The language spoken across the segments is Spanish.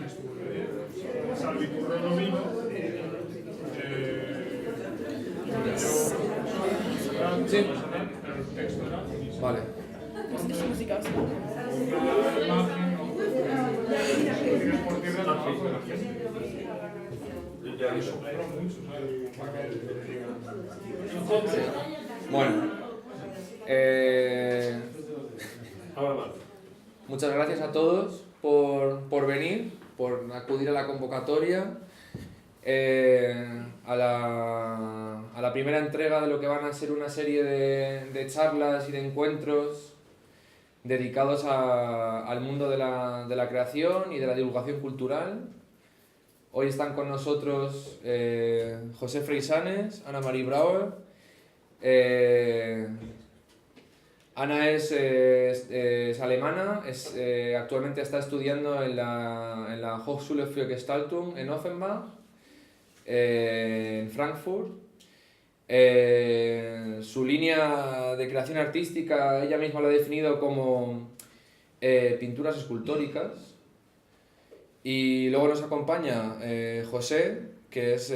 que estuvo Salvi Curreno vino, Sí. el texto era buenísimo. Vale. Muss nicht die Musik ausmachen. Bueno. Muchas gracias a todos por venir, por acudir a la convocatoria, a la primera entrega de lo que van a ser una serie de charlas y de encuentros dedicados al mundo de la creación y de la divulgación cultural. Hoy están con nosotros José Freisanes, Ana Marie Brauer. Ana es alemana, actualmente está estudiando en la Hochschule für Gestaltung en Offenbach, en Frankfurt. Su línea de creación artística ella misma lo ha definido como pinturas escultóricas. Y luego nos acompaña José, que es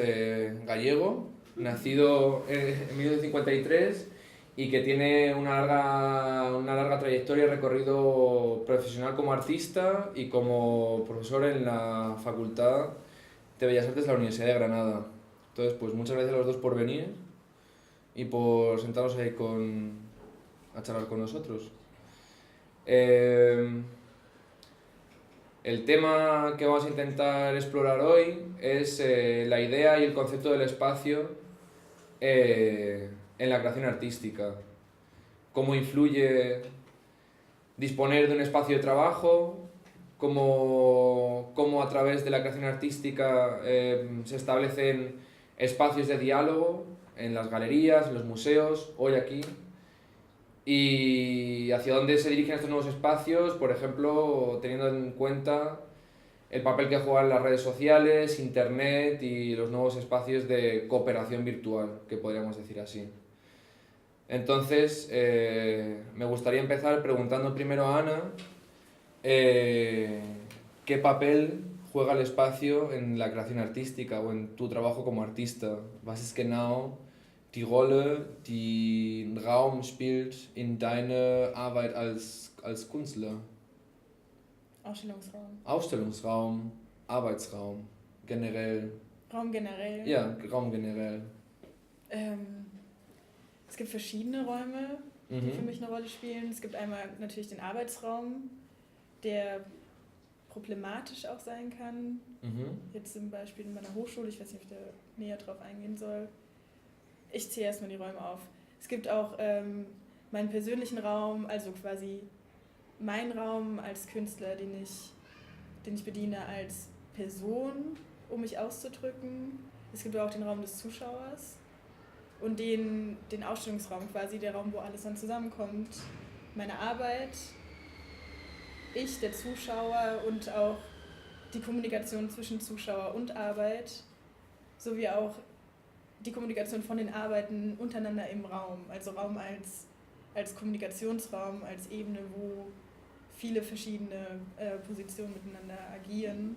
gallego, nacido en 1953 y que tiene una larga trayectoria y recorrido profesional como artista y como profesor en la Facultad de Bellas Artes de la Universidad de Granada. Entonces, pues muchas gracias a los dos por venir y por sentaros ahí a charlar con nosotros. El tema que vamos a intentar explorar hoy es la idea y el concepto del espacio en la creación artística. Cómo influye disponer de un espacio de trabajo, cómo a través de la creación artística se establecen espacios de diálogo en las galerías, en los museos, hoy aquí, y hacia dónde se dirigen estos nuevos espacios, por ejemplo, teniendo en cuenta el papel que juegan las redes sociales, internet y los nuevos espacios de cooperación virtual, que podríamos decir así. Entonces, me gustaría empezar preguntando primero a Ana qué papel juega el espacio en la creación artística o en tu trabajo como artista. Was ist genau die Rolle, die Raum spielt in deiner Arbeit als Künstler? Ausstellungsraum. Ausstellungsraum, Arbeitsraum, generell. Raum generell. Ja, Raum generell. Es gibt verschiedene Räume, die für mich eine Rolle spielen. Es gibt einmal natürlich den Arbeitsraum, der problematisch auch sein kann. Jetzt zum Beispiel in meiner Hochschule, ich weiß nicht, ob ich da näher drauf eingehen soll. Ich zähle erstmal die Räume auf. Es gibt auch meinen persönlichen Raum, also quasi mein Raum als Künstler, den ich bediene als Person, um mich auszudrücken. Es gibt auch den Raum des Zuschauers und den Ausstellungsraum quasi, der Raum, wo alles dann zusammenkommt. Meine Arbeit, ich, der Zuschauer und auch die Kommunikation zwischen Zuschauer und Arbeit, sowie auch die Kommunikation von den Arbeiten untereinander im Raum. Also Raum als Kommunikationsraum, als Ebene, wo viele verschiedene Positionen miteinander agieren,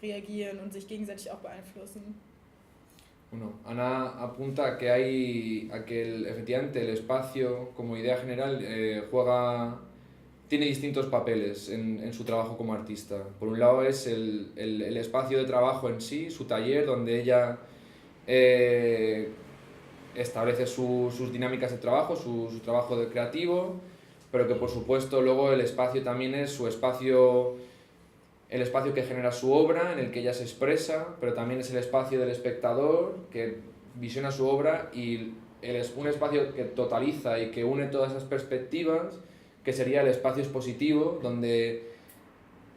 reagieren und sich gegenseitig auch beeinflussen. Bueno, Ana apunta a que efectivamente el espacio como idea general tiene distintos papeles en su trabajo como artista. Por un lado es el espacio de trabajo en sí, su taller, donde ella establece sus dinámicas de trabajo, su trabajo de creativo, pero que por supuesto luego el espacio también es el espacio que genera su obra, en el que ella se expresa, pero también es el espacio del espectador que visiona su obra y un espacio que totaliza y que une todas esas perspectivas, que sería el espacio expositivo, donde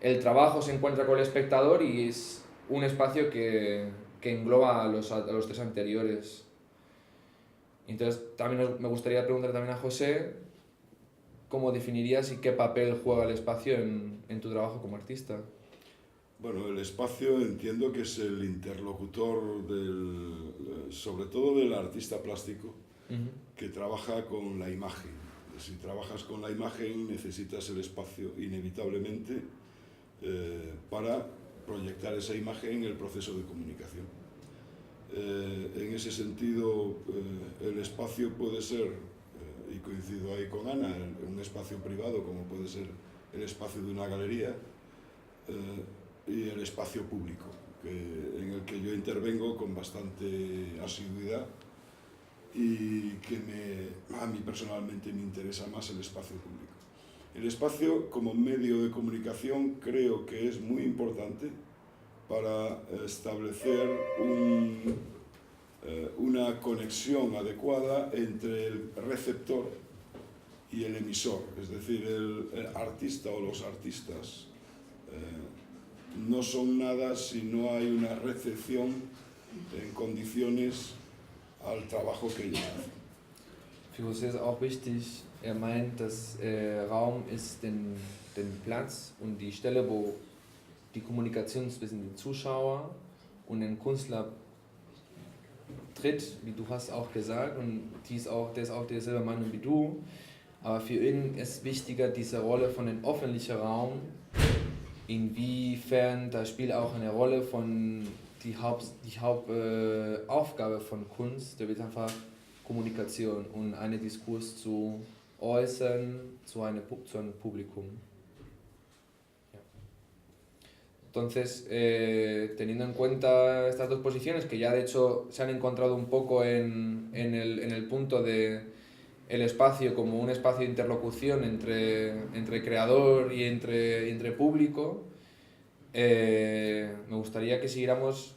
el trabajo se encuentra con el espectador y es un espacio que engloba a los tres anteriores. Entonces también me gustaría preguntar también a José cómo definirías y qué papel juega el espacio en tu trabajo como artista. Bueno, el espacio entiendo que es el interlocutor sobre todo del artista plástico que trabaja con la imagen. Si trabajas con la imagen necesitas el espacio inevitablemente para proyectar esa imagen en el proceso de comunicación. En ese sentido, el espacio puede ser, y coincido ahí con Ana, un espacio privado como puede ser el espacio de una galería, y el espacio público, en el que yo intervengo con bastante asiduidad y que a mí personalmente me interesa más el espacio público. El espacio como medio de comunicación creo que es muy importante para establecer una conexión adecuada entre el receptor y el emisor, es decir, el artista o los artistas no son nada si no hay una recepción en condiciones al trabajo que ellos hacen. Für José ist auch wichtig, meint, dass Raum ist den Platz und die Stelle, wo die Kommunikation zwischen den Zuschauer und den Künstler tritt, wie du hast auch gesagt, und der ist auch derselbe Meinung wie du, aber für ihn ist wichtiger diese Rolle von dem öffentlichen Raum, inwiefern da spielt auch eine Rolle von die Hauptaufgabe von Kunst, da wird einfach Kommunikation und einen Diskurs zu äußern zu einem Publikum. Ja. Entonces, teniendo en cuenta estas dos posiciones, que ya de hecho se han encontrado un poco en el punto de el espacio como un espacio de interlocución entre creador y entre público, me gustaría que siguiéramos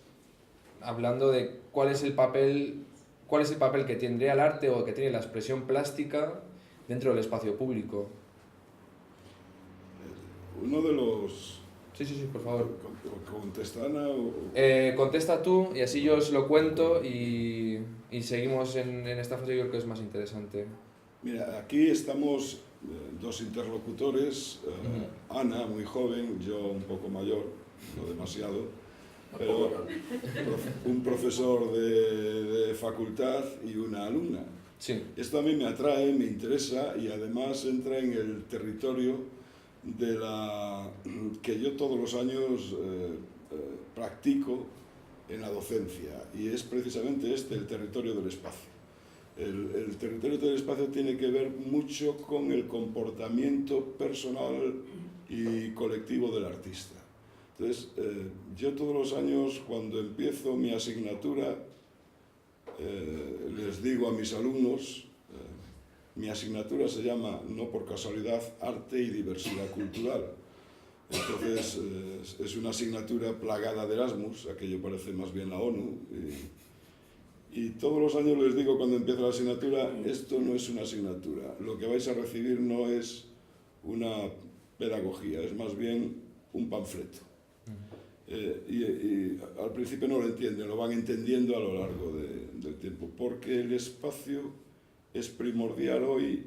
hablando de cuál es el papel que tendría el arte o que tiene la expresión plástica dentro del espacio público. Uno de los... Sí, por favor. ¿Contesta Ana o...? Contesta tú y así yo os lo cuento y seguimos en esta fase que creo que es más interesante. Mira, aquí estamos dos interlocutores, Ana, muy joven, yo un poco mayor, no demasiado, pero un profesor de facultad y una alumna. Sí. Esto a mí me atrae, me interesa y además entra en el territorio que yo todos los años practico en la docencia, y es precisamente el territorio del espacio. El territorio del espacio tiene que ver mucho con el comportamiento personal y colectivo del artista. Entonces, yo todos los años, cuando empiezo mi asignatura, les digo a mis alumnos, mi asignatura se llama, no por casualidad, Arte y Diversidad Cultural. Entonces, es una asignatura plagada de Erasmus, aquello parece más bien la ONU, y todos los años les digo cuando empiezo la asignatura, esto no es una asignatura, lo que vais a recibir no es una pedagogía, es más bien un panfleto. Y al principio no lo entienden, lo van entendiendo a lo largo del tiempo, porque el espacio es primordial hoy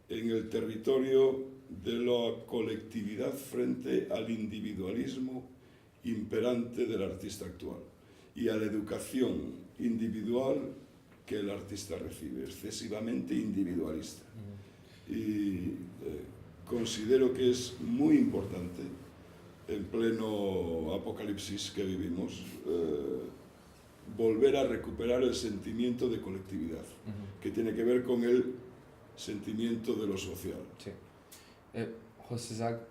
en el territorio de la colectividad frente al individualismo imperante del artista actual y a la educación individual que el artista recibe, excesivamente individualista. Y considero que es muy importante, en pleno apocalipsis que vivimos, volver a recuperar el sentimiento de colectividad, que tiene que ver con el sentimiento de lo social. Sí. José sagt,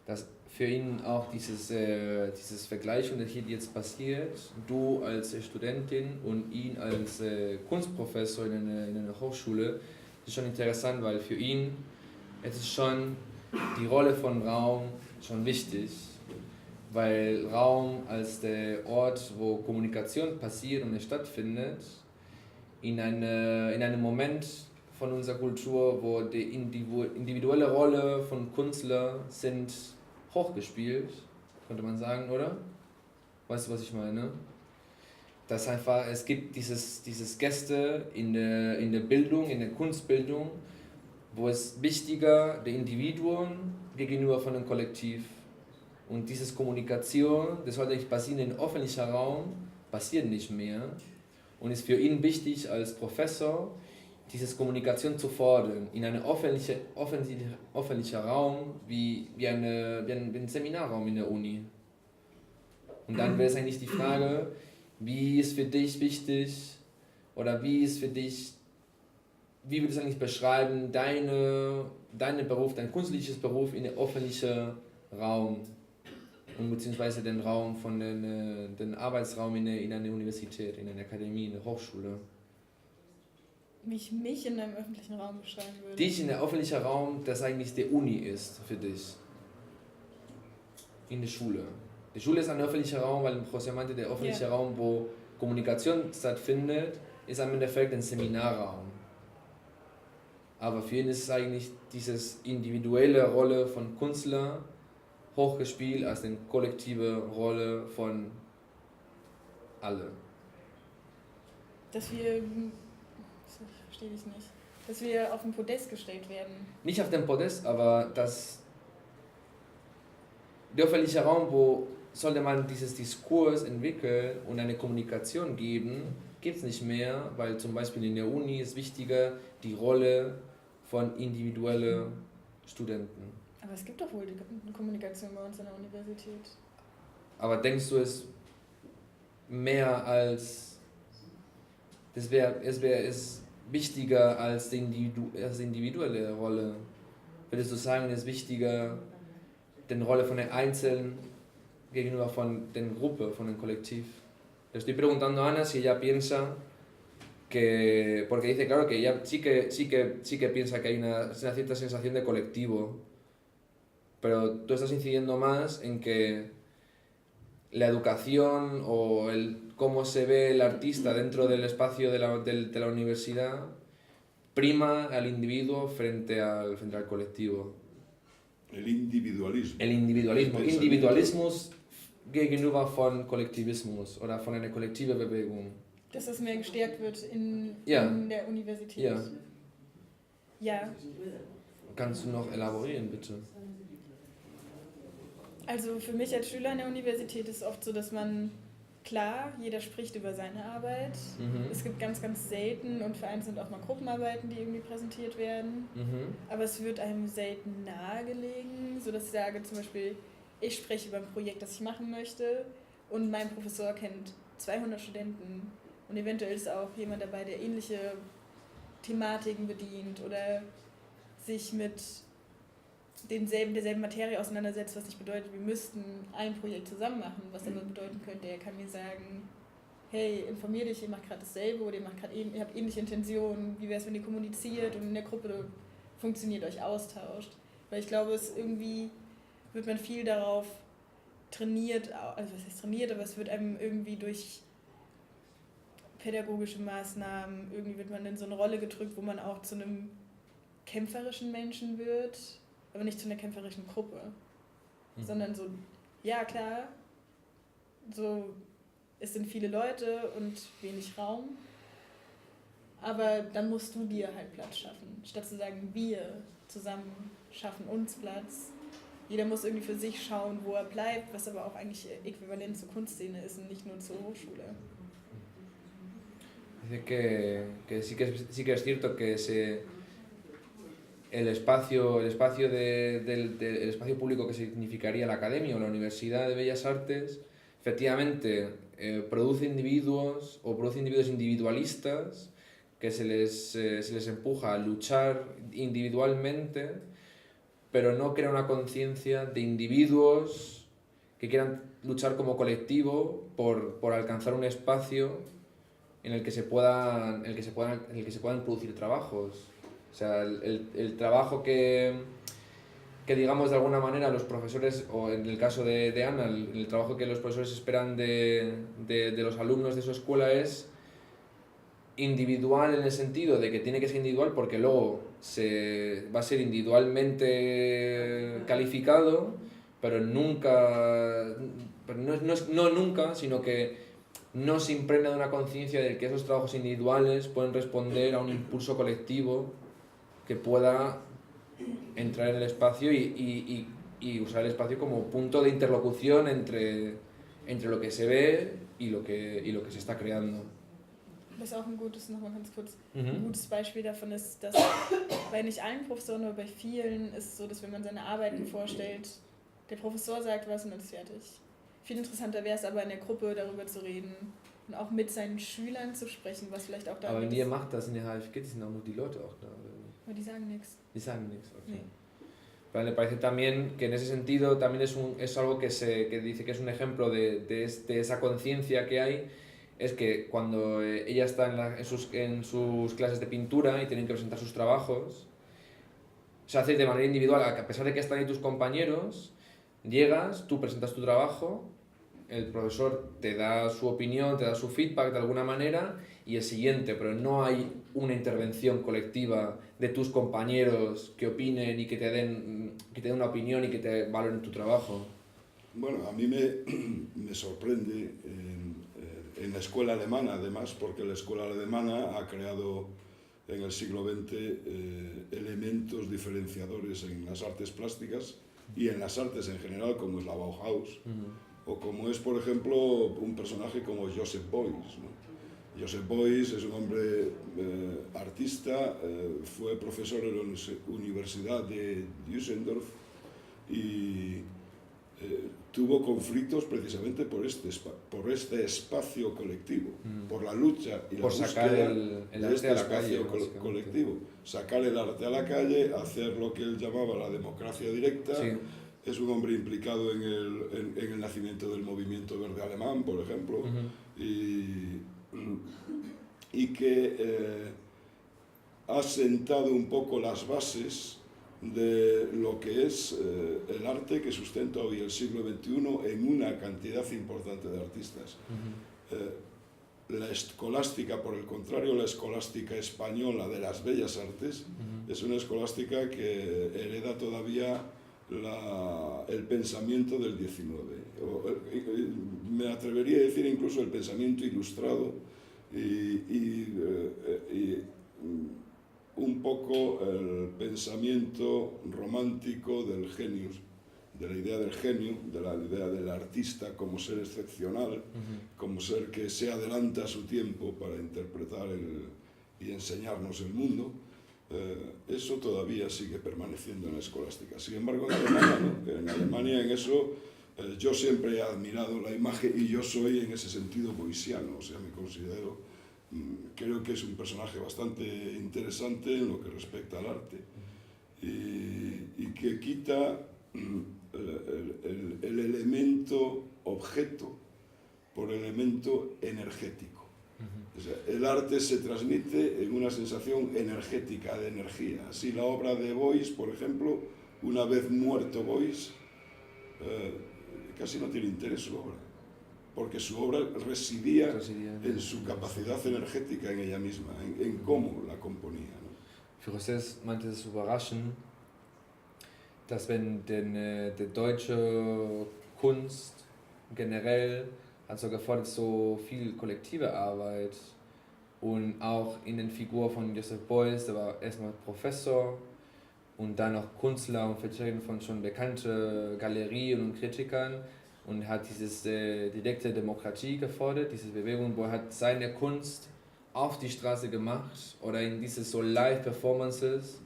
dass für ihn auch dieses Vergleichen, das hier jetzt passiert, du als Studentin und ihn als Kunstprofessor in einer Hochschule, ist schon interessant, weil für ihn es ist schon die Rolle von Raum schon wichtig, weil Raum als der Ort, wo Kommunikation passiert und stattfindet, in einem Moment von unserer Kultur, wo die individuelle Rolle von Künstlern sind hochgespielt, könnte man sagen, oder? Weißt du, was ich meine? Dass einfach, es gibt dieses Gäste in der Bildung, in der Kunstbildung, wo es wichtiger der Individuen gegenüber von dem Kollektiv. Und diese Kommunikation, das sollte nicht passieren in öffentlicher Raum, passiert nicht mehr. Und ist für ihn wichtig als Professor, diese Kommunikation zu fordern in einem öffentlichen Raum wie ein Seminarraum in der Uni. Und dann wäre es eigentlich die Frage, wie ist für dich wichtig oder wie würdest du eigentlich beschreiben, deinen Beruf, dein künstliches Beruf in den öffentlichen Raum und beziehungsweise den Raum von den Arbeitsraum in einer Universität, in einer Akademie, in der Hochschule? Wie ich mich in einem öffentlichen Raum beschreiben würde. Dich in der öffentlichen Raum, das eigentlich die Uni ist für dich. In der Schule. Die Schule ist ein öffentlicher Raum, weil José meinte, der öffentliche Raum, wo Kommunikation stattfindet, ist am Endeffekt ein Seminarraum. Aber für ihn ist es eigentlich diese individuelle Rolle von Künstler hochgespielt als eine kollektive Rolle von alle. Dass wir, ich verstehe dich nicht, dass wir auf den Podest gestellt werden. Nicht auf dem Podest, aber der öffentliche Raum, wo sollte man dieses Diskurs entwickeln und eine Kommunikation geben, gibt es nicht mehr, weil zum Beispiel in der Uni ist wichtiger die Rolle von individuellen Studenten. Aber es gibt doch wohl die Kommunikation bei uns an der Universität. Aber denkst du, es mehr als, es ist wichtiger als die individuelle Rolle? Würdest du sagen, es ist wichtiger die Rolle von den Einzelnen gegenüber von der Gruppe, von dem Kollektiv? Le estoy preguntando a Ana si ella piensa que, porque dice claro que ella sí que piensa que hay una cierta sensación de colectivo, pero tú estás incidiendo más en que la educación o cómo se ve el artista dentro del espacio de la universidad prima al individuo frente al colectivo. El individualismo. El individualismo. Individualismus gegenüber von Kollektivismus oder von einer kollektiven Bewegung. Dass das mehr gestärkt wird in der Universität. Ja. Ja. Kannst du noch elaborieren, bitte? Also für mich als Schüler an der Universität ist es oft so, dass man, klar, jeder spricht über seine Arbeit. Es gibt ganz, ganz selten und vereinzelt auch mal Gruppenarbeiten, die irgendwie präsentiert werden. Aber es wird einem selten nahegelegen, sodass ich sage zum Beispiel, ich spreche über ein Projekt, das ich machen möchte und mein Professor kennt 200 Studenten und eventuell ist auch jemand dabei, der ähnliche Thematiken bedient oder sich mit derselben Materie auseinandersetzt, was nicht bedeutet, wir müssten ein Projekt zusammen machen, was aber bedeuten könnte, er kann mir sagen, hey, informier dich, ihr macht gerade dasselbe oder ihr habt ähnliche Intentionen, wie wäre es, wenn ihr kommuniziert und in der Gruppe funktioniert, euch austauscht. Weil ich glaube, wird man viel darauf trainiert, also was heißt trainiert, aber es wird einem irgendwie durch pädagogische Maßnahmen, irgendwie wird man in so eine Rolle gedrückt, wo man auch zu einem kämpferischen Menschen wird, aber nicht zu einer kämpferischen Gruppe, sondern so, ja klar, so, es sind viele Leute und wenig Raum, aber dann musst du dir halt Platz schaffen, statt zu sagen, wir zusammen schaffen uns Platz. Jeder muss irgendwie für sich schauen, wo er bleibt, was aber auch eigentlich äquivalent zur Kunstszene ist und nicht nur zur Hochschule. Dice que sí que es cierto que el espacio público que significaría la academia o la Universidad de Bellas Artes efectivamente produce individuos individualistas que se les empuja a luchar individualmente, pero no crea una conciencia de individuos que quieran luchar como colectivo por alcanzar un espacio en el que se puedan producir trabajos. O sea, el trabajo que digamos de alguna manera los profesores, o en el caso de Ana, el trabajo que los profesores esperan de los alumnos de su escuela es individual en el sentido de que tiene que ser individual porque luego va a ser individualmente calificado, pero nunca, sino que no se impregna de una conciencia de que esos trabajos individuales pueden responder a un impulso colectivo que pueda entrar en el espacio y usar el espacio como punto de interlocución entre lo que se ve y lo que se está creando. Was auch ein gutes Beispiel davon ist, dass bei nicht allen Professoren, aber bei vielen ist es so, dass wenn man seine Arbeiten vorstellt, der Professor sagt was und dann ist fertig. Viel interessanter wäre es aber in der Gruppe darüber zu reden und auch mit seinen Schülern zu sprechen, was vielleicht auch da Aber ist. ihr macht das in der HFG, die sind auch nur die Leute auch da. Aber die sagen nichts. Die saben nichts, ok. Nee. Vale, me parece también que en ese sentido también es algo que dice que es un ejemplo de esa conciencia que hay, es que cuando ella está en sus clases de pintura y tienen que presentar sus trabajos, se hace de manera individual, a pesar de que están ahí tus compañeros, llegas, tú presentas tu trabajo, el profesor te da su opinión, te da su feedback de alguna manera y el siguiente, pero no hay una intervención colectiva de tus compañeros que opinen y que te den una opinión y que te valoren tu trabajo. Bueno, a mí me sorprende en la escuela alemana, además, porque la escuela alemana ha creado en el siglo XX elementos diferenciadores en las artes plásticas y en las artes en general, como es la Bauhaus, o como es, por ejemplo, un personaje como Joseph Beuys, ¿no? Joseph Beuys es un hombre artista, fue profesor en la Universidad de Düsseldorf y tuvo conflictos precisamente por este espacio colectivo, por la lucha y la por búsqueda sacar el arte a la calle, colectivo, sacar el arte a la calle, hacer lo que él llamaba la democracia directa. Sí. Es un hombre implicado en el nacimiento del movimiento verde alemán, por ejemplo, y que ha sentado un poco las bases de lo que es el arte que sustenta hoy el siglo XXI en una cantidad importante de artistas. La escolástica, por el contrario, la escolástica española de las bellas artes, es una escolástica que hereda todavía el pensamiento del XIX. Me atrevería a decir incluso el pensamiento ilustrado y un poco el pensamiento romántico del genius, de la idea del genio, de la idea del artista como ser excepcional, como ser que se adelanta a su tiempo para interpretar y enseñarnos el mundo. Eso todavía sigue permaneciendo en la escolástica. Sin embargo, en Alemania en eso yo siempre he admirado la imagen y yo soy en ese sentido boysiano, o sea, me considero, creo que es un personaje bastante interesante en lo que respecta al arte y que quita el elemento objeto por el elemento energético. O sea, el arte se transmite en una sensación energética, de energía. Así la obra de Beuys, por ejemplo, una vez muerto Beuys, casi no tiene interés su obra, porque su obra residía en su capacidad energética en ella misma, en cómo la componía, ¿no? Für Rosses meinte es überraschend, dass wenn die deutsche Kunst generell hat so gefordert so viel kollektive Arbeit und auch in den Figur von Joseph Beuys, der war erstmal Professor und dann noch Künstler und Vertreter von schon bekannten Galerien und Kritikern und hat diese direkte Demokratie gefordert, diese Bewegung, wo er hat seine Kunst auf die Straße gemacht oder in diese so Live-Performances.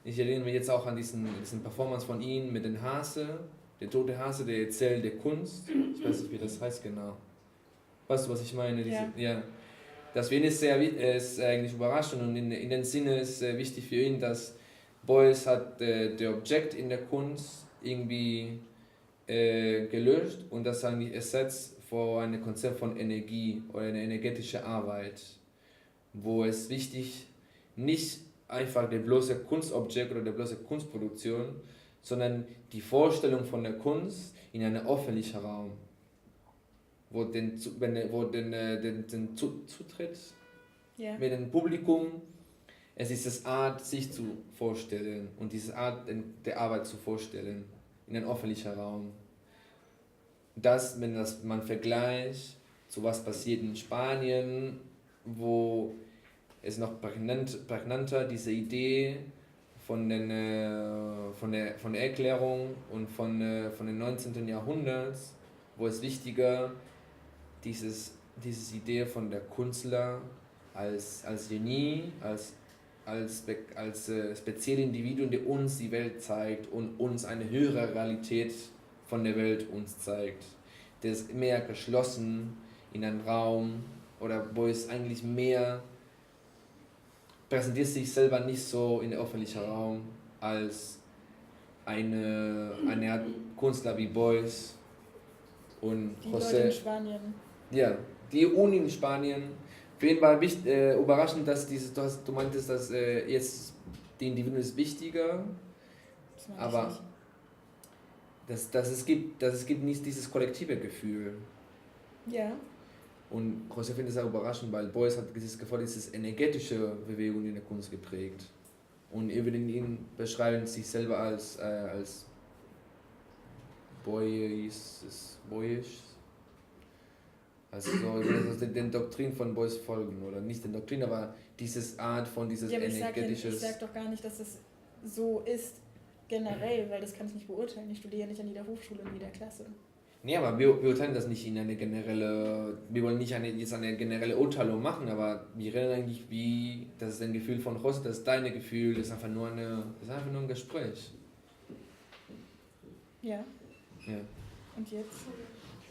Ich erinnere mich jetzt auch an diesen Performance von ihm mit den Hase, der tote Hase, der erzählt der Kunst. Ich weiß nicht, wie das heißt genau. Weißt du, was ich meine? Ja. Das für ihn ist eigentlich überraschend und in dem Sinne ist wichtig für ihn, dass Beuys hat der Objekt in der Kunst irgendwie gelöscht und das eigentlich ersetzt vor ein Konzept von Energie oder eine energetische Arbeit, wo es wichtig nicht einfach der bloße Kunstobjekt oder der bloße Kunstproduktion, sondern die Vorstellung von der Kunst in einem öffentlichen Raum, wo den Zutritt mit dem Publikum, es ist das Art, sich zu vorstellen und diese Art der Arbeit zu vorstellen in einem öffentlichen Raum. Das, wenn man vergleicht zu was passiert in Spanien, wo es noch prägnanter diese Idee von der Erklärung und von den 19. Jahrhunderts, wo es wichtiger diese Idee von der Künstler als Genie, als spezielle Individuen, die uns die Welt zeigt und uns eine höhere Realität von der Welt uns zeigt. der ist mehr geschlossen in einen Raum oder wo es eigentlich mehr präsentiert sich selber nicht so in der öffentlichen Raum als eine Art Künstler wie Beuys und Die José. Leute in Spanien. Ja, die Uni in Spanien. Für ihn war überraschend, dass du meintest, dass jetzt die Individuen ist wichtiger, Das meine ich aber nicht. dass es gibt nicht dieses kollektive Gefühl. Ja, Und José findet es auch überraschend, weil Beuys hat dieses Gefühl, diese energetische Bewegung in der Kunst geprägt. Und wir würden ihn beschreiben, sich selber als Beuys. Also so den Doktrin von Beuys folgen, oder nicht den Doktrin, aber dieses Art von dieses ja, aber ich energetisches... sag doch gar nicht, dass es so ist generell, weil das kann ich nicht beurteilen. Ich studiere nicht an jeder Hochschule in jeder Klasse. Nee, aber wir beurteilen das nicht in eine generelle, wir wollen nicht jetzt eine generelle Urteilung machen, aber wir reden eigentlich wie, das ist ein Gefühl von José, das ist dein Gefühl, das ist einfach nur ein Gespräch. Ja, Ja. und jetzt?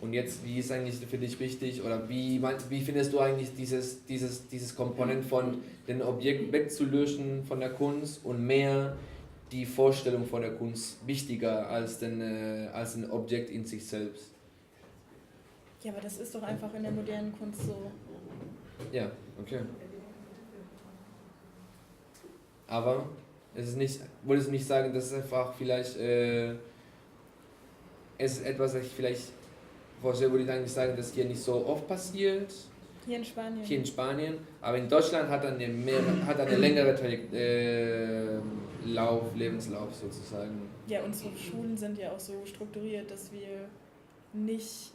Und jetzt, wie ist eigentlich für dich wichtig, oder wie findest du eigentlich dieses Komponent von dem Objekt wegzulöschen von der Kunst und mehr die Vorstellung von der Kunst wichtiger als ein Objekt in sich selbst? Ja, aber das ist doch einfach in der modernen Kunst so. Ja, okay. Aber würdest du nicht sagen, dass es einfach vielleicht, es ist etwas, das José würde ich eigentlich sagen, dass hier nicht so oft passiert, Hier in Spanien. hier in Spanien, aber in Deutschland hat er eine längere Lebenslauf sozusagen. Ja, unsere Schulen sind ja auch so strukturiert, dass wir nicht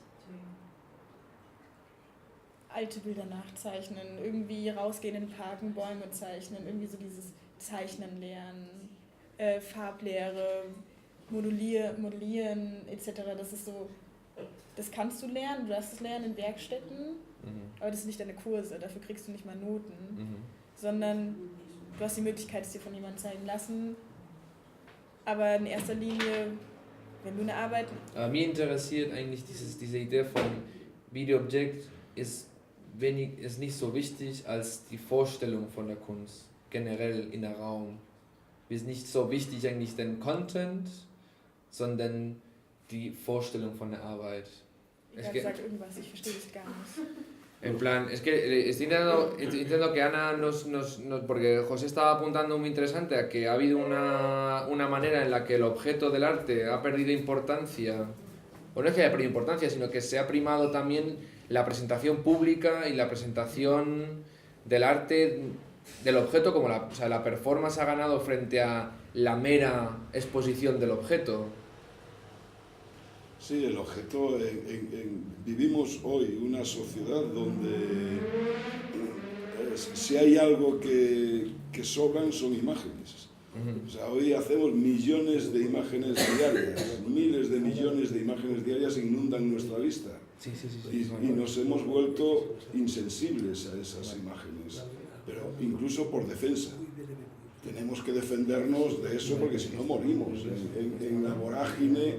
alte Bilder nachzeichnen, irgendwie rausgehen in den Parken, Bäume zeichnen, irgendwie so dieses Zeichnen lernen, Farblehre, modellieren etc. Das ist so, das kannst du lernen, du darfst es lernen in Werkstätten, aber das sind nicht deine Kurse, dafür kriegst du nicht mal Noten, sondern du hast die Möglichkeit, es dir von jemandem zeigen lassen, aber in erster Linie, wenn du eine Arbeit... Aber mir interessiert eigentlich diese Idee von Videoobjekt ist nicht so wichtig als die Vorstellung von der Kunst, generell in der Raum. Ist nicht so wichtig eigentlich den Content, sondern die Vorstellung von der Arbeit. Sag irgendwas, ich verstehe das gar nicht. En plan, es que estoy intentando que Ana porque José estaba apuntando muy interesante a que ha habido una manera en la que el objeto del arte ha perdido importancia, o no es que haya perdido importancia, sino que se ha primado también la presentación pública y la presentación del arte, del objeto, como la performance ha ganado frente a la mera exposición del objeto. Sí, el objeto, vivimos hoy una sociedad donde si hay algo que sobran son imágenes. O sea, hoy hacemos millones de imágenes diarias, miles de millones de imágenes diarias inundan nuestra vista. Sí. Y nos hemos vuelto insensibles a esas imágenes, pero incluso por defensa. Tenemos que defendernos de eso porque si no morimos en la vorágine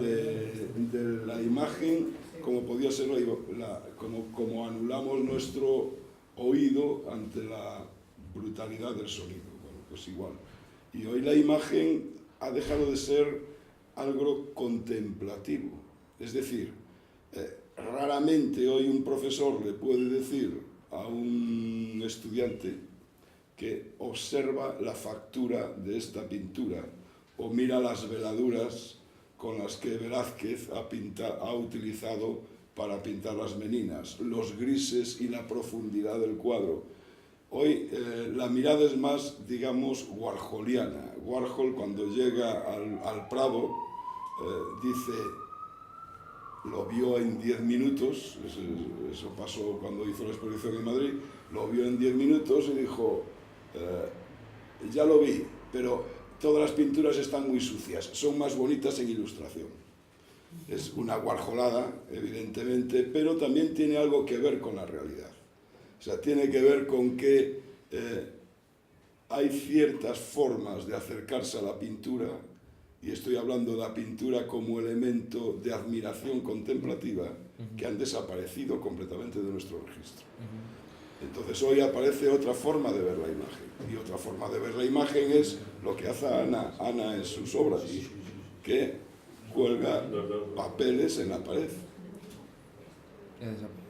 de la imagen, como podía ser como anulamos nuestro oído ante la brutalidad del sonido. Bueno, pues igual. Y hoy la imagen ha dejado de ser algo contemplativo. Es decir, raramente hoy un profesor le puede decir a un estudiante que observa la factura de esta pintura o mira las veladuras con las que Velázquez ha utilizado para pintar las meninas, los grises y la profundidad del cuadro. Hoy la mirada es más, digamos, warholiana. Warhol, cuando llega al Prado, dice, lo vio en 10 minutos, eso pasó cuando hizo la exposición en Madrid, lo vio en 10 minutos y dijo, ya lo vi, pero todas las pinturas están muy sucias, son más bonitas en ilustración. Es una guarjolada, evidentemente, pero también tiene algo que ver con la realidad. O sea, tiene que ver con que hay ciertas formas de acercarse a la pintura y estoy hablando de la pintura como elemento de admiración contemplativa, que han desaparecido completamente de nuestro registro. Entonces hoy aparece otra forma de ver la imagen, y otra forma de ver la imagen es lo que hace Ana en sus obras, que cuelga papeles en la pared.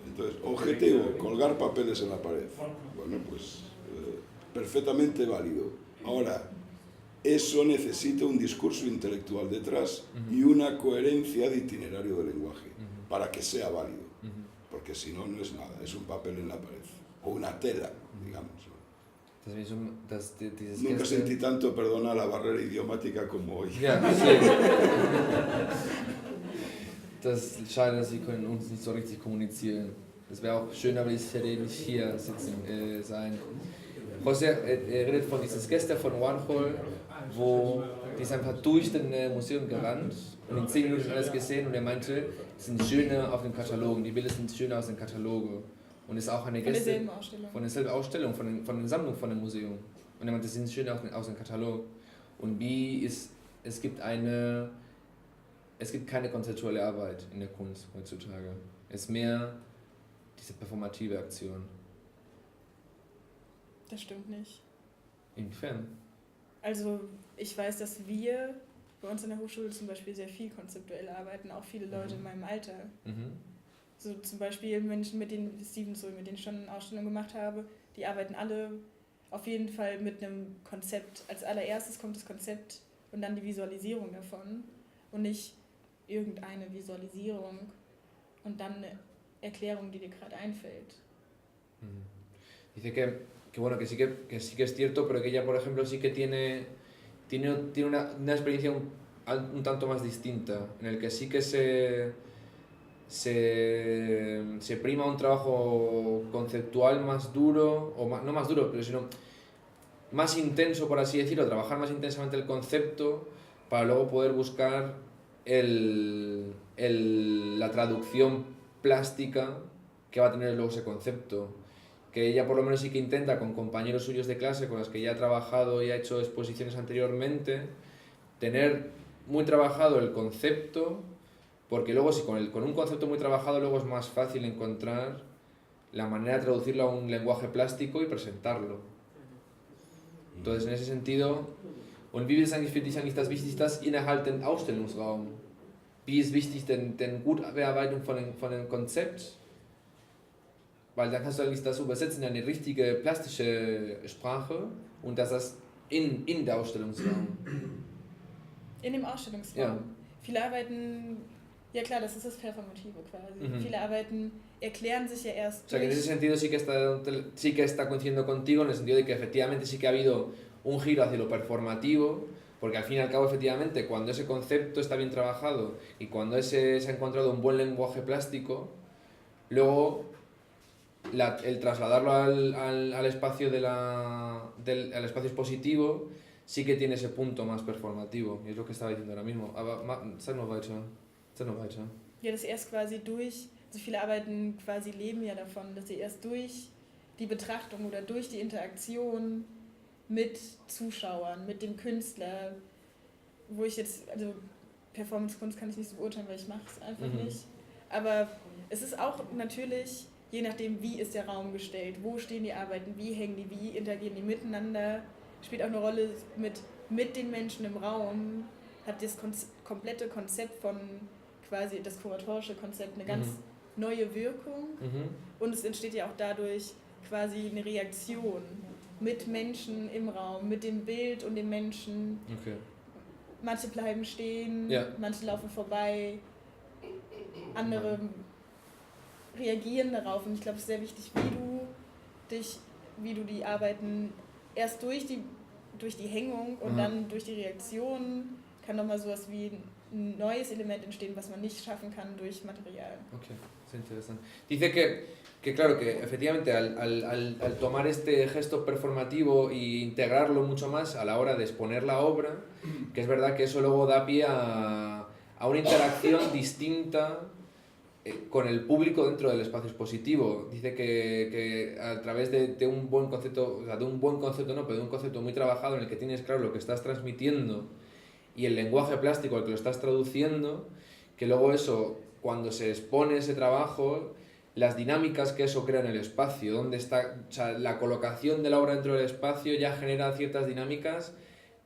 Entonces, objetivo, colgar papeles en la pared. Bueno, pues perfectamente válido. Ahora, eso necesita un discurso intelectual detrás y una coherencia de itinerario del lenguaje para que sea válido. Porque si no, no es nada, es un papel en la pared. O una tela, digamos. Nunca sentí tanto, perdona, la barrera idiomática como hoy. Ja, das ist schade, dass sie können uns nicht so richtig kommunizieren. Es wäre auch schöner, wenn ich hätte nicht hier sitzen sein. José redet von diesen Gästen von Warhol, wo die ist einfach durch das Museum gerannt und in 10 Minuten alles gesehen und er meinte, es sind schöne auf den Katalogen, die Bilder sind schöner aus den Katalogen. Und ist auch eine Gäste von derselben Ausstellung, von der Sammlung von dem Museum. Und er meinte, es sind schöner aus dem Katalog. Und es gibt keine konzeptuelle Arbeit in der Kunst heutzutage. Es ist mehr diese performative Aktion. Das stimmt nicht. Inwiefern? Also ich weiß, dass wir bei uns an der Hochschule zum Beispiel sehr viel konzeptuell arbeiten, auch viele Leute in meinem Alter. So zum Beispiel Menschen, mit denen ich schon eine Ausstellung gemacht habe, die arbeiten alle auf jeden Fall mit einem Konzept. Als allererstes kommt das Konzept und dann die Visualisierung davon und nicht irgendeine Visualisierung und dann eine Erklärung, die dir gerade einfällt. Dice que bueno, que sí que es cierto, pero que ella, por ejemplo, sí que tiene una experiencia un tanto más distinta, en el que sí que se prima un trabajo conceptual más duro, o no más duro, pero sino más intenso, por así decirlo, trabajar más intensamente el concepto para luego poder buscar la traducción plástica que va a tener luego ese concepto. Que ella por lo menos sí que intenta con compañeros suyos de clase con los que ya ha trabajado y ha hecho exposiciones anteriormente, tener muy trabajado el concepto, porque luego si con un concepto muy trabajado luego es más fácil encontrar la manera de traducirlo a un lenguaje plástico y presentarlo. Entonces en ese sentido, und wie ist eigentlich für dich das Wichtigste innerhalb des Ausstellungsraums? Wie ist wichtig denn Gutbearbeitung von dem Konzept? Weil dann kannst du eigentlich das übersetzen in eine richtige plastische Sprache und das in der Ausstellungsraum. In dem Ausstellungsraum? Ja. Viele Arbeiten, ja klar, das ist das Performative quasi. Viele Arbeiten erklären sich ja erst. O sea que en ese sentido sí que está coincidiendo contigo, en el sentido de que efectivamente sí que ha habido un giro hacia lo performativo, porque al fin y al cabo efectivamente cuando ese concepto está bien trabajado y cuando se ha encontrado un buen lenguaje plástico, luego el trasladarlo al espacio al espacio expositivo sí que tiene ese punto más performativo, y es lo que estaba diciendo ahora mismo. Aber sag noch weiter. Ja, dass erst quasi durch, so viele Arbeiten quasi leben ja davon, dass sie erst durch die Betrachtung oder durch die Interaktion mit Zuschauern, mit dem Künstler, wo ich jetzt, also Performance-Kunst kann ich nicht so beurteilen, weil ich mache es einfach nicht, aber es ist auch natürlich, je nachdem, wie ist der Raum gestellt, wo stehen die Arbeiten, wie hängen die, wie interagieren die miteinander, spielt auch eine Rolle mit den Menschen im Raum, hat das komplette Konzept von quasi, das kuratorische Konzept, eine ganz neue Wirkung und es entsteht ja auch dadurch quasi eine Reaktion mit Menschen im Raum, mit dem Bild und den Menschen. Okay. Manche bleiben stehen, manche laufen vorbei, andere reagieren darauf und ich glaube, es ist sehr wichtig, wie du die Arbeiten erst durch die Hängung und dann durch die Reaktion kann nochmal sowas wie ein neues Element entstehen, was man nicht schaffen kann durch Material. Okay, es interesante. Dice que claro, que efectivamente al tomar este gesto performativo e integrarlo mucho más a la hora de exponer la obra, que es verdad que eso luego da pie a una interacción distinta con el público dentro del espacio expositivo. Dice que a través de un buen concepto, o sea, de un buen concepto no, pero de un concepto muy trabajado en el que tienes claro lo que estás transmitiendo y el lenguaje plástico al que lo estás traduciendo, que luego eso, cuando se expone ese trabajo, las dinámicas que eso crea en el espacio, donde está, o sea, la colocación de la obra dentro del espacio ya genera ciertas dinámicas,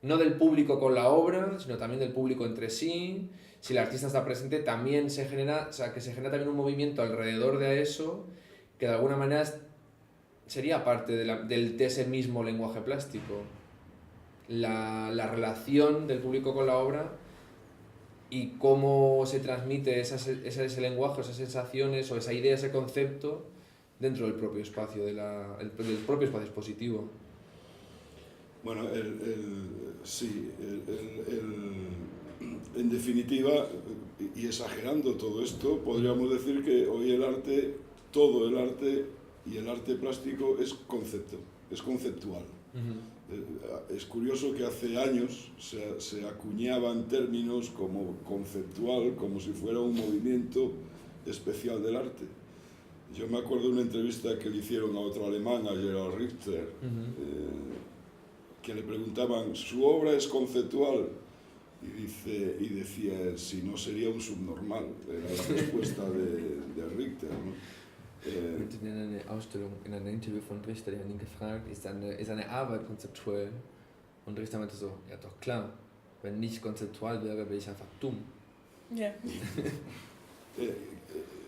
no del público con la obra, sino también del público entre sí. Si el artista está presente, también se genera, o sea, que se genera también un movimiento alrededor de eso, que de alguna manera sería parte de ese mismo lenguaje plástico. La relación del público con la obra y cómo se transmite ese lenguaje, esas sensaciones o esa idea, ese concepto dentro del propio espacio, del propio espacio expositivo. Bueno, en definitiva, y exagerando todo esto, podríamos decir que hoy el arte, todo el arte y el arte plástico es conceptual. Es curioso que hace años se acuñaban términos como conceptual, como si fuera un movimiento especial del arte. Yo me acuerdo de una entrevista que le hicieron a otro alemán, a Gerhard Richter, que le preguntaban, ¿su obra es conceptual? Y decía, si no sería un subnormal, era la respuesta de Richter, ¿no? In einer Ausstellung, in einem Interview von Richter, die haben ihn gefragt, ist eine Arbeit konzeptuell? Und Richter meinte so, ja doch klar, wenn nicht konzeptual wäre, wäre ich einfach dumm. Yeah.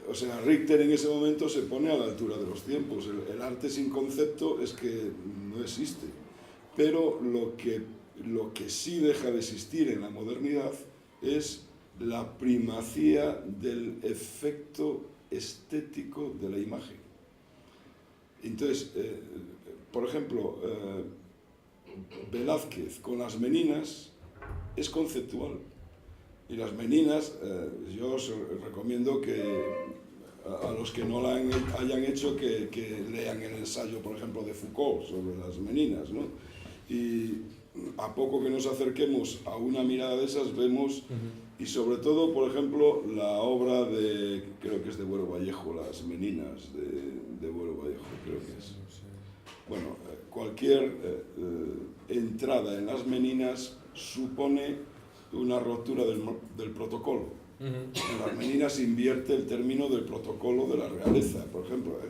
O sea, Richter en ese momento se pone a la altura de los tiempos. El arte sin concepto es que no existe. Pero lo que sí deja de existir en la modernidad es la primacía del efecto estético de la imagen. Entonces, por ejemplo, Velázquez con las Meninas es conceptual. Y las Meninas, yo os recomiendo que a los que no la hayan hecho que lean el ensayo, por ejemplo, de Foucault sobre las Meninas, ¿no? Y a poco que nos acerquemos a una mirada de esas vemos, y sobre todo, por ejemplo, la obra de, creo que es de Buero Vallejo, Las Meninas, de Buero Vallejo, creo que es. Bueno, cualquier entrada en Las Meninas supone una rotura del protocolo. En Las Meninas invierte el término del protocolo de la realeza. Por ejemplo,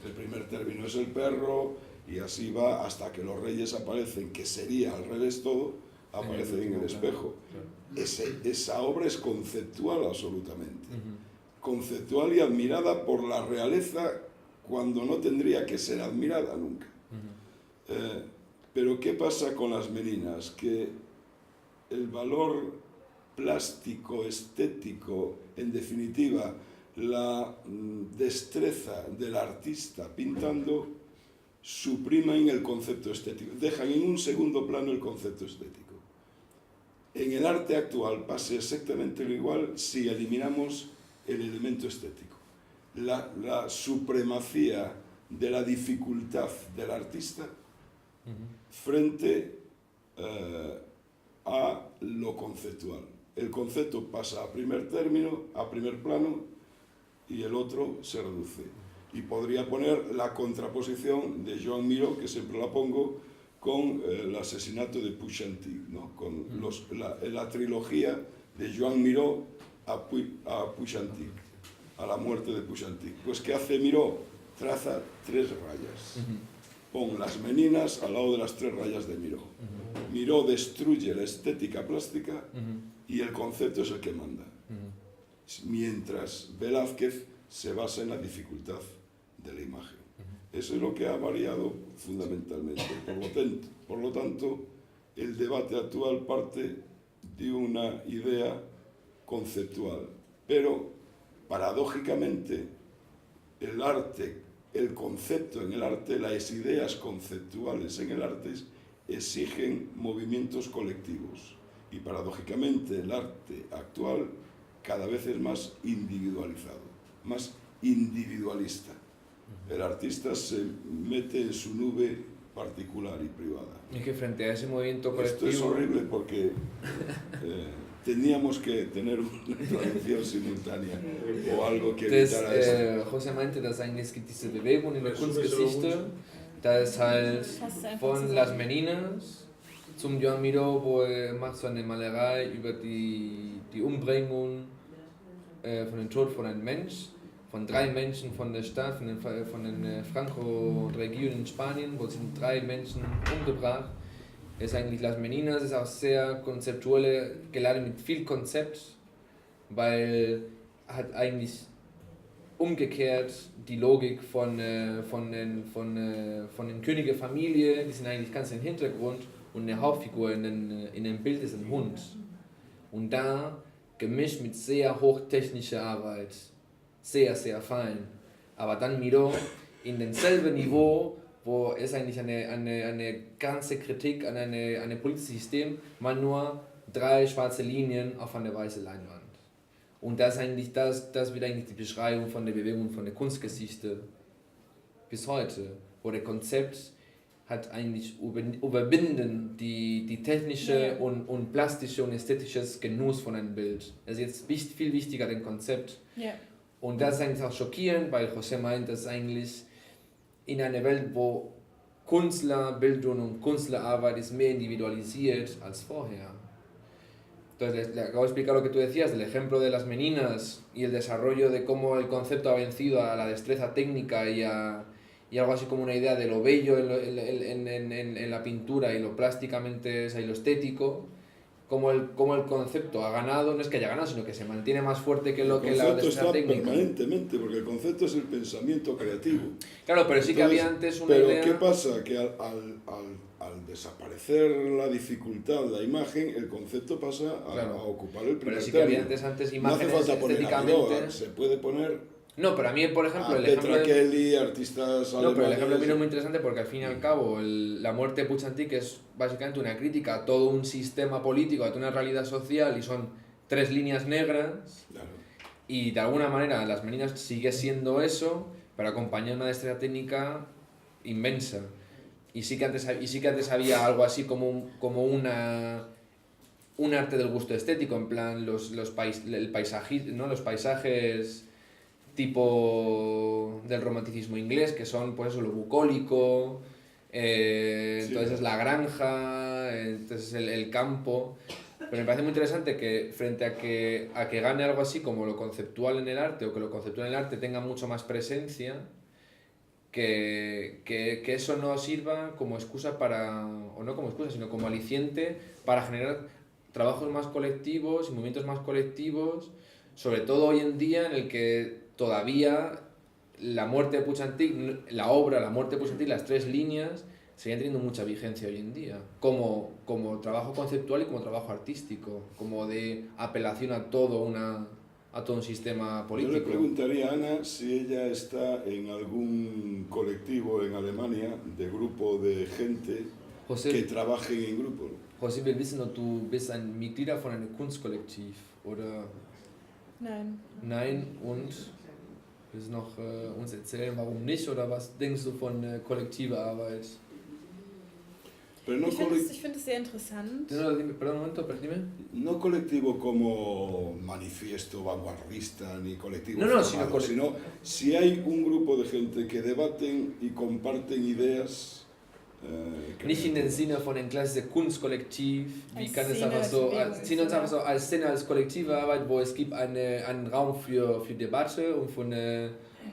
el primer término es el perro, y así va hasta que los reyes aparecen, que sería al revés todo, aparecen en el espejo. Esa obra es conceptual absolutamente. Conceptual y admirada por la realeza cuando no tendría que ser admirada nunca. Pero ¿qué pasa con Las Meninas? Que el valor plástico, estético, en definitiva, la destreza del artista pintando, suprimen el concepto estético, dejan en un segundo plano el concepto estético. En el arte actual pasa exactamente lo igual si eliminamos el elemento estético. La supremacía de la dificultad del artista frente a lo conceptual. El concepto pasa a primer término, a primer plano, y el otro se reduce. Y podría poner la contraposición de Joan Miró, que siempre la pongo, con el asesinato de Puig-Antich, ¿no? Con la trilogía de Joan Miró a Puig-Antich, a la muerte de Puig-Antich. Pues ¿qué hace Miró? Traza 3 rayas. Pon Las Meninas al lado de las 3 rayas de Miró. Miró destruye la estética plástica y el concepto es el que manda. Mientras Velázquez se basa en la dificultad de la imagen. Eso es lo que ha variado fundamentalmente. Por lo tanto, el debate actual parte de una idea conceptual. Pero, paradójicamente, el arte, el concepto en el arte, las ideas conceptuales en el arte exigen movimientos colectivos. Y, paradójicamente, el arte actual cada vez es más individualizado, más individualista. El artista se mete en su nube particular y privada. Y que frente a ese movimiento colectivo... Esto es horrible porque teníamos que tener una traducción simultánea o algo que evitara esto. José meinte, dass eigentlich es gibt diese Bewegung in der Kunstgeschichte, da ist halt von Las Meninas zum Joan Miró, wo macht so eine Malerei über die Umbringung von dem Tod von einem Mensch, von 3 Menschen von der Stadt, von den Franco-Regionen in Spanien, wo sind 3 Menschen umgebracht. Es ist eigentlich Las Meninas, ist auch sehr konzeptuell geladen mit viel Konzept, weil hat eigentlich umgekehrt die Logik von den Königefamilie, die sind eigentlich ganz im Hintergrund und eine Hauptfigur in dem Bild ist ein Hund. Und da gemischt mit sehr hochtechnischer Arbeit, sehr, sehr fein. Aber dann Miró in demselben Niveau, wo es eigentlich eine ganze Kritik an ein politisches System, mal nur 3 schwarze Linien auf eine weiße Leinwand. Und das eigentlich das wird eigentlich die Beschreibung von der Bewegung von der Kunstgeschichte bis heute, wo der Konzept hat eigentlich überbinden die technische und plastische und ästhetische Genuss von einem Bild. Das ist jetzt viel wichtiger, den Konzept. Ja. Und das ist eigentlich auch schockierend, weil José meint, dass eigentlich in einer Welt, wo Künstlerbildung und Künstlerarbeit ist mehr individualisiert als vorher. Entonces, le acabo de explicar lo que tú decías, del ejemplo de las meninas y el desarrollo de cómo el concepto ha vencido a la destreza técnica y algo así como una idea de lo bello en la pintura y lo plásticamente, o sea, y lo estético, como el concepto ha ganado, no es que haya ganado, sino que se mantiene más fuerte que la destreza técnica. Permanentemente, porque el concepto es el pensamiento creativo. Claro, pero sí que había antes una pero idea... ¿qué pasa? Que al desaparecer la dificultad, la imagen, el concepto pasa a ocupar el primer Pero sí que había antes imágenes no hace falta poner estéticamente... se puede poner... No, pero a mí, por ejemplo, el Petra ejemplo... Kelly, artistas alemanes... No, pero el ejemplo mío es muy interesante porque al fin y al cabo la muerte de Puig Antich es básicamente una crítica a todo un sistema político, a toda una realidad social y son 3 líneas negras. Claro. Y de alguna manera Las Meninas sigue siendo eso, pero acompañado de una destreza técnica inmensa. Y sí que antes había algo así como un arte del gusto estético, en plan los paisajes tipo del romanticismo inglés, que son pues eso, lo bucólico, entonces es la granja, entonces el campo. Pero me parece muy interesante que frente a que gane algo así como lo conceptual en el arte, o que lo conceptual en el arte tenga mucho más presencia, que eso no sirva como excusa o no como excusa, sino como aliciente para generar trabajos más colectivos y movimientos más colectivos, sobre todo hoy en día en el que todavía la muerte de Puig Antich, la obra La muerte de Puig Antich, las 3 líneas, seguían teniendo mucha vigencia hoy en día, como trabajo conceptual y como trabajo artístico, como de apelación a todo un sistema político. Yo le preguntaría a Ana si ella está en algún colectivo en Alemania de grupo de gente que trabajen en grupo. José, wir wissen, ob du bist ein Mitglieder von einem Kunstkollektiv, oder? Nein. Nein, und willst du noch uns erzählen, warum nicht, oder was denkst du von kollektiver Arbeit? Pero no ich finde es sehr interessant. Perdón un momento, dime. No colectivo como manifiesto vanguardista ni colectivo sino si hay un grupo de gente que debaten y comparten ideas. Nicht in den Sinne von ein klassisches Kunstkollektiv, wie kann es einfach so, als Szene, als kollektive Arbeit, wo es gibt einen Raum für Debatte und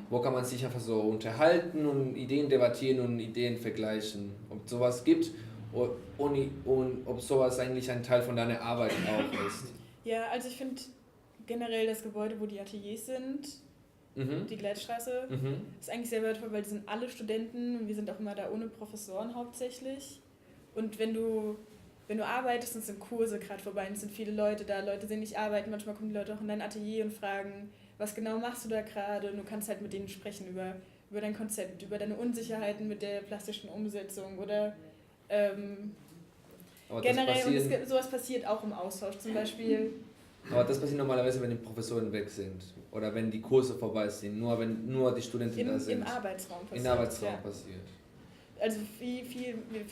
wo kann man sich einfach so unterhalten und Ideen debattieren und Ideen vergleichen. Ob es sowas gibt und ob sowas eigentlich ein Teil von deiner Arbeit auch ist. Ja, also ich finde generell das Gebäude, wo die Ateliers sind, die Gleitstraße, ist eigentlich sehr wertvoll, weil die sind alle Studenten und wir sind auch immer da ohne Professoren hauptsächlich. Und wenn du arbeitest und es sind Kurse gerade vorbei und es sind viele Leute da, Leute sehen dich arbeiten, manchmal kommen die Leute auch in dein Atelier und fragen, was genau machst du da gerade, und du kannst halt mit denen sprechen über dein Konzept, über deine Unsicherheiten mit der plastischen Umsetzung oder generell, und sowas passiert auch im Austausch, zum Beispiel. Aber das passiert normalerweise, wenn die Professoren weg sind oder wenn die Kurse vorbei sind, wenn nur die Studenten da sind. Im Arbeitsraum passiert. Im Arbeitsraum passiert. Also wir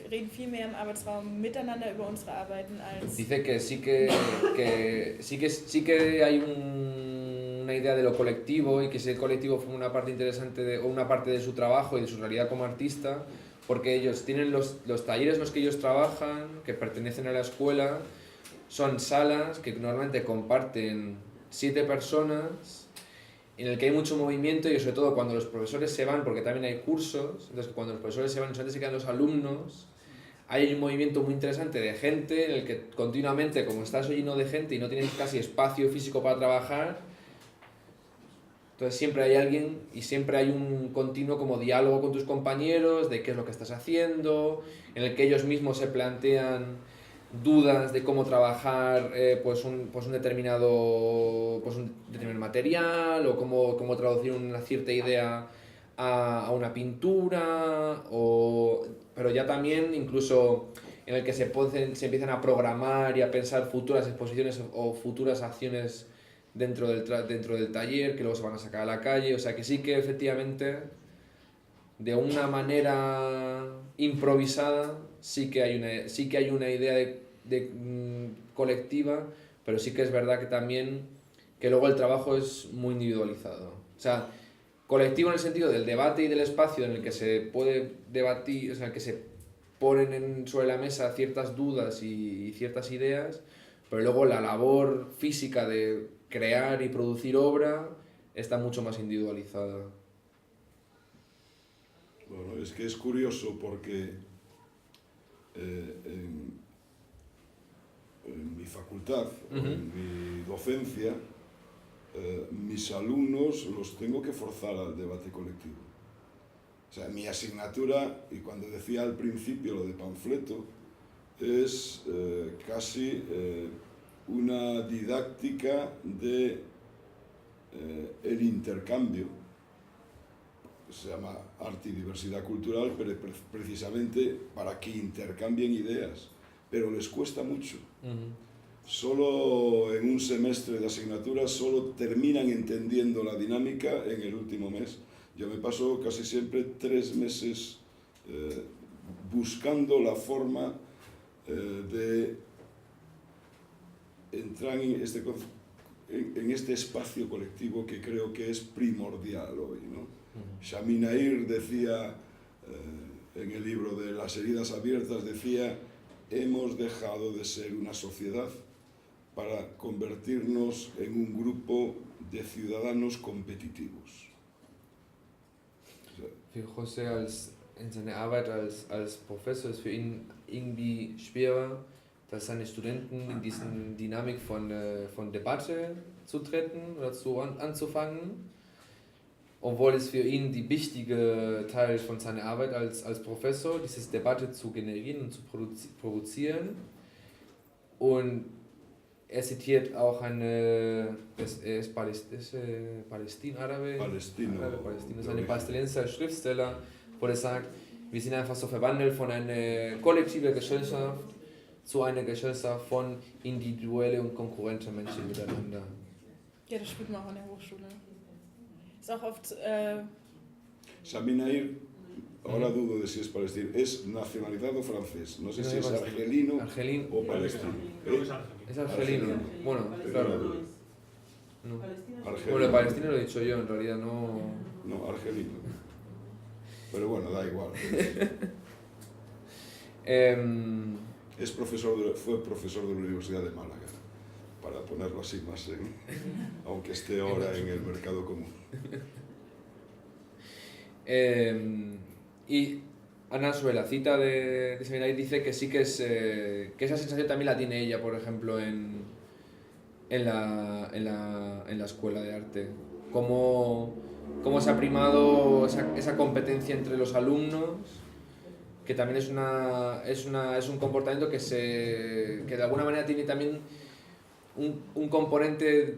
reden viel mehr im Arbeitsraum miteinander über unsere Arbeiten als... Dice que sí que hay una idea de lo colectivo y que ese colectivo forma una parte interesante o una parte de su trabajo y de su realidad como artista, porque ellos tienen los talleres en los que ellos trabajan, que pertenecen a la escuela, son salas que normalmente comparten 7 personas, en el que hay mucho movimiento y sobre todo cuando los profesores se van, porque también hay cursos, entonces cuando los profesores se van y solamente se quedan los alumnos, hay un movimiento muy interesante de gente en el que continuamente, como estás lleno de gente y no tienes casi espacio físico para trabajar, entonces siempre hay alguien y siempre hay un continuo como diálogo con tus compañeros de qué es lo que estás haciendo, en el que ellos mismos se plantean dudas de cómo trabajar pues un determinado material o cómo traducir una cierta idea a una pintura, pero ya también incluso en el que se empiezan a programar y a pensar futuras exposiciones o futuras acciones dentro del taller que luego se van a sacar a la calle, o sea que sí que efectivamente de una manera improvisada sí que hay una idea colectiva, pero sí que es verdad que también que luego el trabajo es muy individualizado. O sea, colectivo en el sentido del debate y del espacio en el que se puede debatir, o sea, que se ponen sobre la mesa ciertas dudas y ciertas ideas, pero luego la labor física de crear y producir obra está mucho más individualizada. Bueno, es que es curioso porque en mi facultad, en mi docencia, mis alumnos los tengo que forzar al debate colectivo. O sea, mi asignatura, y cuando decía al principio lo de panfleto, es casi una didáctica de el intercambio. Se llama arte y diversidad cultural, pero precisamente para que intercambien ideas, pero les cuesta mucho. Solo en un semestre de asignatura solo terminan entendiendo la dinámica en el último mes. Yo me paso casi siempre 3 meses buscando la forma de entrar en este espacio colectivo que creo que es primordial hoy, ¿no? Chaminair decía en el libro de Las heridas abiertas, decía: hemos dejado de ser una sociedad para convertirnos en un grupo de ciudadanos competitivos. Für José in seiner Arbeit als Professor ist für ihn irgendwie schwerer, dass seine Studenten in diese Dynamik von Debatte zu treten oder anzufangen, obwohl es für ihn die wichtige Teil von seiner Arbeit als Professor, dieses Debatte zu generieren und zu provozieren. Und er zitiert auch er ist Palästin-Arabe, ist ein palästinensischer Schriftsteller, wo er sagt, wir sind einfach so verwandelt von einer kollektiven Gesellschaft zu einer Gesellschaft von individuellen und konkurrenten Menschen miteinander. Ja, das spürt man auch an der Hochschule. Ist auch oft... Chaminair, ahora dudo de si es palestino, es nacionalizado francés, no sé si es argelino o palestino. Creo que es argelino. Es argelino. Bueno, claro. No. Argelino. Bueno, el palestino lo he dicho yo, en realidad no... No, argelino. Pero bueno, da igual. Fue profesor de la Universidad de Málaga, para ponerlo así más aunque esté ahora en el mercado común. Y Ana, sobre la cita de Chaminair, dice que sí que esa sensación también la tiene ella, por ejemplo, en la escuela de arte. Cómo se ha primado esa competencia entre los alumnos, que también es un comportamiento que de alguna manera tiene también un componente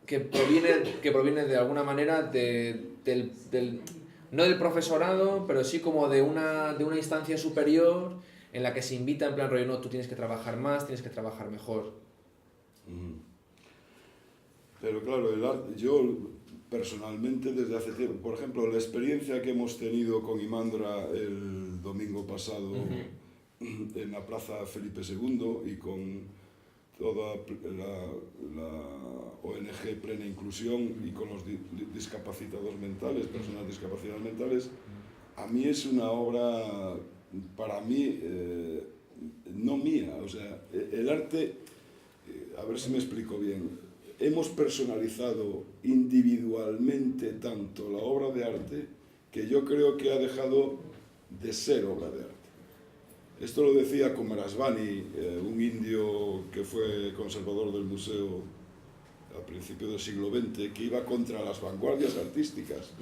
que proviene de alguna manera no del profesorado, pero sí como de una instancia superior en la que se invita en plan rollo, no, tú tienes que trabajar más, tienes que trabajar mejor. Pero claro, el arte, yo personalmente desde hace tiempo, por ejemplo, la experiencia que hemos tenido con Imandra el domingo pasado en la Plaza Felipe II y con toda la ONG Plena Inclusión y con los discapacitados mentales, personas discapacitadas mentales, a mí es una obra, para mí, no mía. O sea, el arte, a ver si me explico bien, hemos personalizado individualmente tanto la obra de arte que yo creo que ha dejado de ser obra de arte. Esto lo decía Coomaraswamy, un indio que fue conservador del museo a principios del siglo XX, que iba contra las vanguardias artísticas,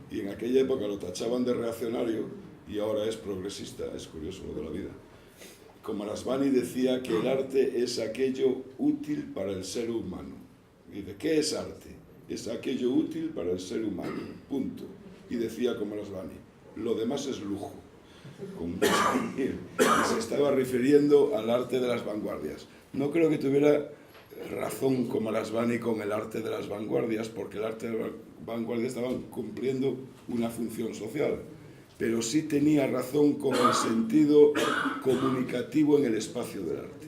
y en aquella época lo tachaban de reaccionario y ahora es progresista. Es curioso lo de la vida. Coomaraswamy decía que el arte es aquello útil para el ser humano. Y dice, ¿qué es arte? Es aquello útil para el ser humano, punto. Y decía Coomaraswamy, lo demás es lujo. Y se estaba refiriendo al arte de las vanguardias. No creo que tuviera razón Coomaraswamy con el arte de las vanguardias, porque el arte de las vanguardias estaban cumpliendo una función social, pero sí tenía razón con el sentido comunicativo en el espacio del arte.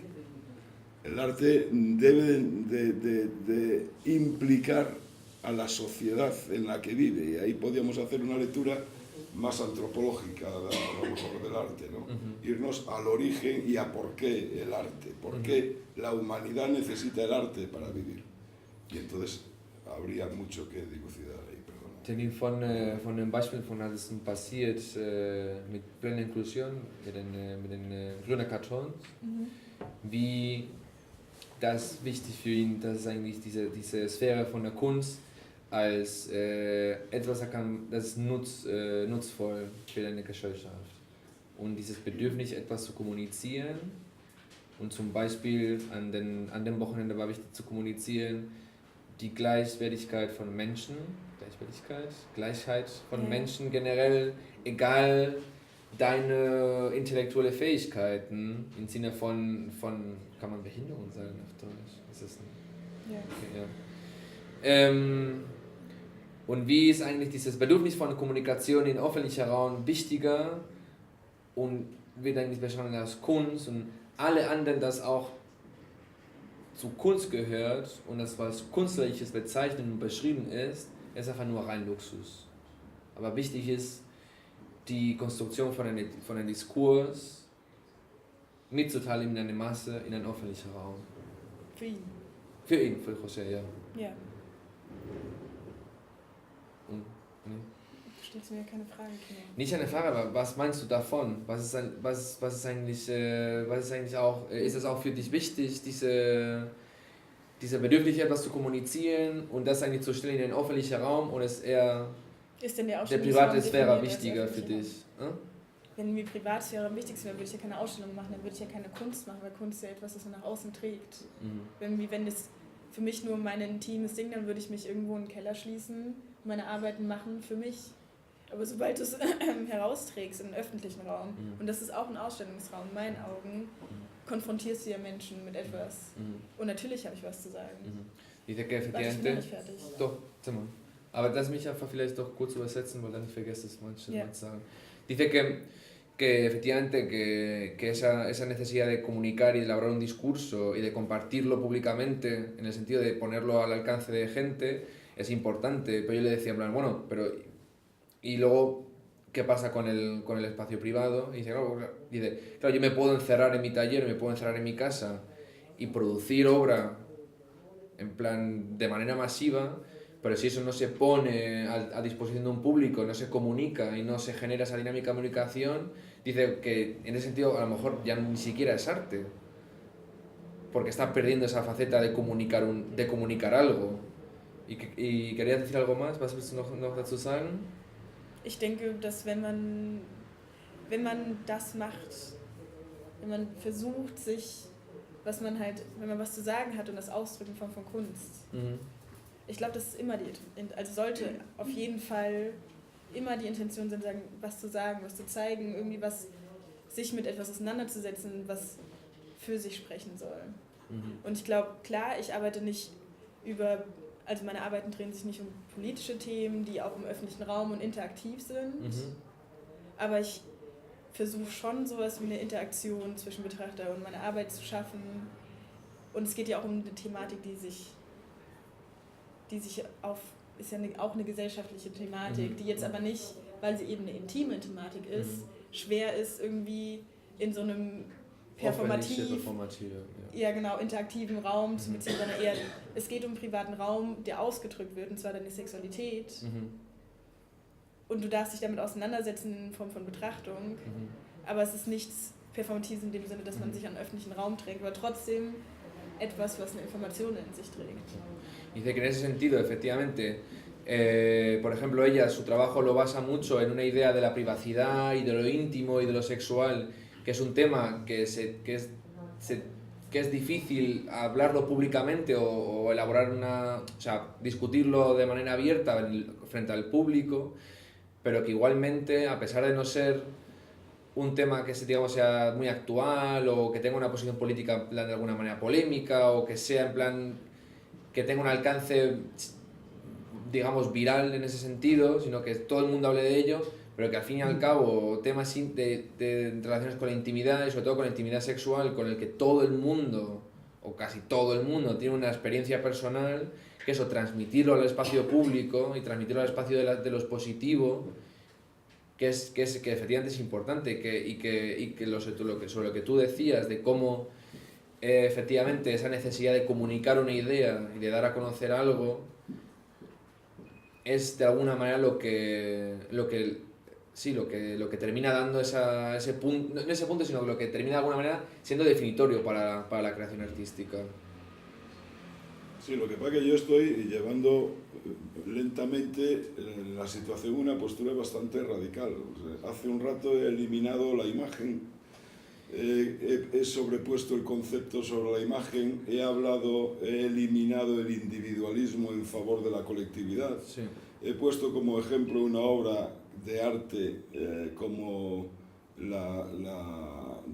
El arte debe de implicar a la sociedad en la que vive, y ahí podíamos hacer una lectura más antropológica a lo mejor del arte, ¿no? Irnos al origen y a por qué el arte, por qué la humanidad necesita el arte para vivir. Y entonces habría mucho que dilucidar ahí, perdón. Termin von dem Beispiel von alles passiert mit plena Inklusion, mit den grünen Kartons, wie das wichtig für ihn, dass es eigentlich diese Sphäre von der Kunst als etwas, das ist nutzvoll für eine Gesellschaft. Und dieses Bedürfnis, etwas zu kommunizieren, und zum Beispiel an dem Wochenende war wichtig zu kommunizieren, die Gleichheit von Menschen, Gleichheit von Menschen generell, egal deine intellektuelle Fähigkeiten, im Sinne von kann man Behinderung sagen auf Deutsch? Ist das ja. Okay, ja. Und wie ist eigentlich dieses Bedürfnis von Kommunikation im öffentlichen Raum wichtiger und wird eigentlich beschrieben als Kunst und alle anderen das auch zu Kunst gehört und das was Künstlerisches bezeichnet und beschrieben ist einfach nur rein Luxus. Aber wichtig ist die Konstruktion von einem Diskurs mitzuteilen in eine Masse, in einen öffentlichen Raum. Für ihn. Für ihn, für José, ja. Ja. Nee. Du stellst mir ja keine Frage, Kino. Nicht eine Frage, aber was meinst du davon? Was ist eigentlich auch, ist es auch für dich wichtig, diese Bedürfnis etwas zu kommunizieren und das eigentlich zu stellen in den öffentlichen Raum, oder ist eher ist denn der private Sphäre wichtiger für dich? Wenn mir Privatsphäre am wichtigsten wäre, würde ich ja keine Ausstellung machen, dann würde ich ja keine Kunst machen, weil Kunst ja etwas, das man nach außen trägt. Wenn das für mich nur mein intimes Ding, dann würde ich mich irgendwo in den Keller schließen, meine Arbeiten machen für mich. Aber sobald du es herausträgst in den öffentlichen Raum, und das ist auch ein Ausstellungsraum, in meinen Augen, konfrontierst du ja Menschen mit etwas. Und natürlich habe ich was zu sagen. Dice que efectivamente. Doch, aber lass mich einfach vielleicht doch kurz übersetzen, weil dann nicht vergesse es manchmal zu sagen. Dice que efectivamente que esa necesidad de comunicar y de elaborar un discurso y de compartirlo públicamente, en el sentido de ponerlo al alcance de gente, es importante. Pero yo le decía en plan, bueno, pero y luego, ¿qué pasa con el espacio privado? Y dice, claro, yo me puedo encerrar en mi taller, me puedo encerrar en mi casa y producir obra en plan de manera masiva, pero si eso no se pone a disposición de un público, no se comunica y no se genera esa dinámica de comunicación, dice que en ese sentido a lo mejor ya ni siquiera es arte, porque está perdiendo esa faceta de comunicar algo. Y querías decir algo más? Was willst du noch dazu sagen? Ich denke, dass wenn man das macht, wenn man versucht, wenn man was zu sagen hat und das ausdrücken von Kunst, ich glaube, das ist immer sollte auf jeden Fall immer die Intention sein, was zu sagen, was zu zeigen, irgendwie sich mit etwas auseinanderzusetzen, was für sich sprechen soll. Und ich glaube, klar, ich arbeite nicht also meine Arbeiten drehen sich nicht um politische Themen, die auch im öffentlichen Raum und interaktiv sind, aber ich versuche schon sowas wie eine Interaktion zwischen Betrachter und meiner Arbeit zu schaffen. Und es geht ja auch um eine Thematik, die sich ist ja auch eine gesellschaftliche Thematik, die jetzt aber nicht weil sie eben eine intime Thematik ist, schwer ist irgendwie in so einem performativ, ja genau, interaktiven Raum zu beziehen, sondern eher, es geht um einen privaten Raum, der ausgedrückt wird, und zwar deine Sexualität. Und du darfst dich damit auseinandersetzen in Form von Betrachtung, aber es ist nichts Performatives in dem Sinne, dass man sich an einen öffentlichen Raum drängt, aber trotzdem etwas, was eine Information in sich trägt. Dice que en ese sentido, efectivamente, por ejemplo, ella su trabajo lo basa mucho en una idea de la privacidad y de lo íntimo y de lo sexual, que es un tema que es difícil hablarlo públicamente o elaborar o sea, discutirlo de manera abierta frente al público, pero que igualmente, a pesar de no ser un tema que sea muy actual o que tenga una posición política en plan de alguna manera polémica o que sea en plan que tenga un alcance, digamos, viral en ese sentido, sino que todo el mundo hable de ello, pero que al fin y al cabo temas de relaciones con la intimidad y sobre todo con la intimidad sexual, con el que todo el mundo o casi todo el mundo tiene una experiencia personal, que eso, transmitirlo al espacio público y transmitirlo al espacio de los positivo, que efectivamente es importante y que sobre lo que tú decías de cómo efectivamente esa necesidad de comunicar una idea y de dar a conocer algo es de alguna manera lo que termina dando ese punto, no ese punto, sino lo que termina de alguna manera siendo definitorio para la creación artística. Sí, lo que pasa es que yo estoy llevando lentamente la situación una postura bastante radical. O sea, hace un rato he eliminado la imagen, he sobrepuesto el concepto sobre la imagen, he eliminado el individualismo en favor de la colectividad. Sí. He puesto como ejemplo una obra de arte como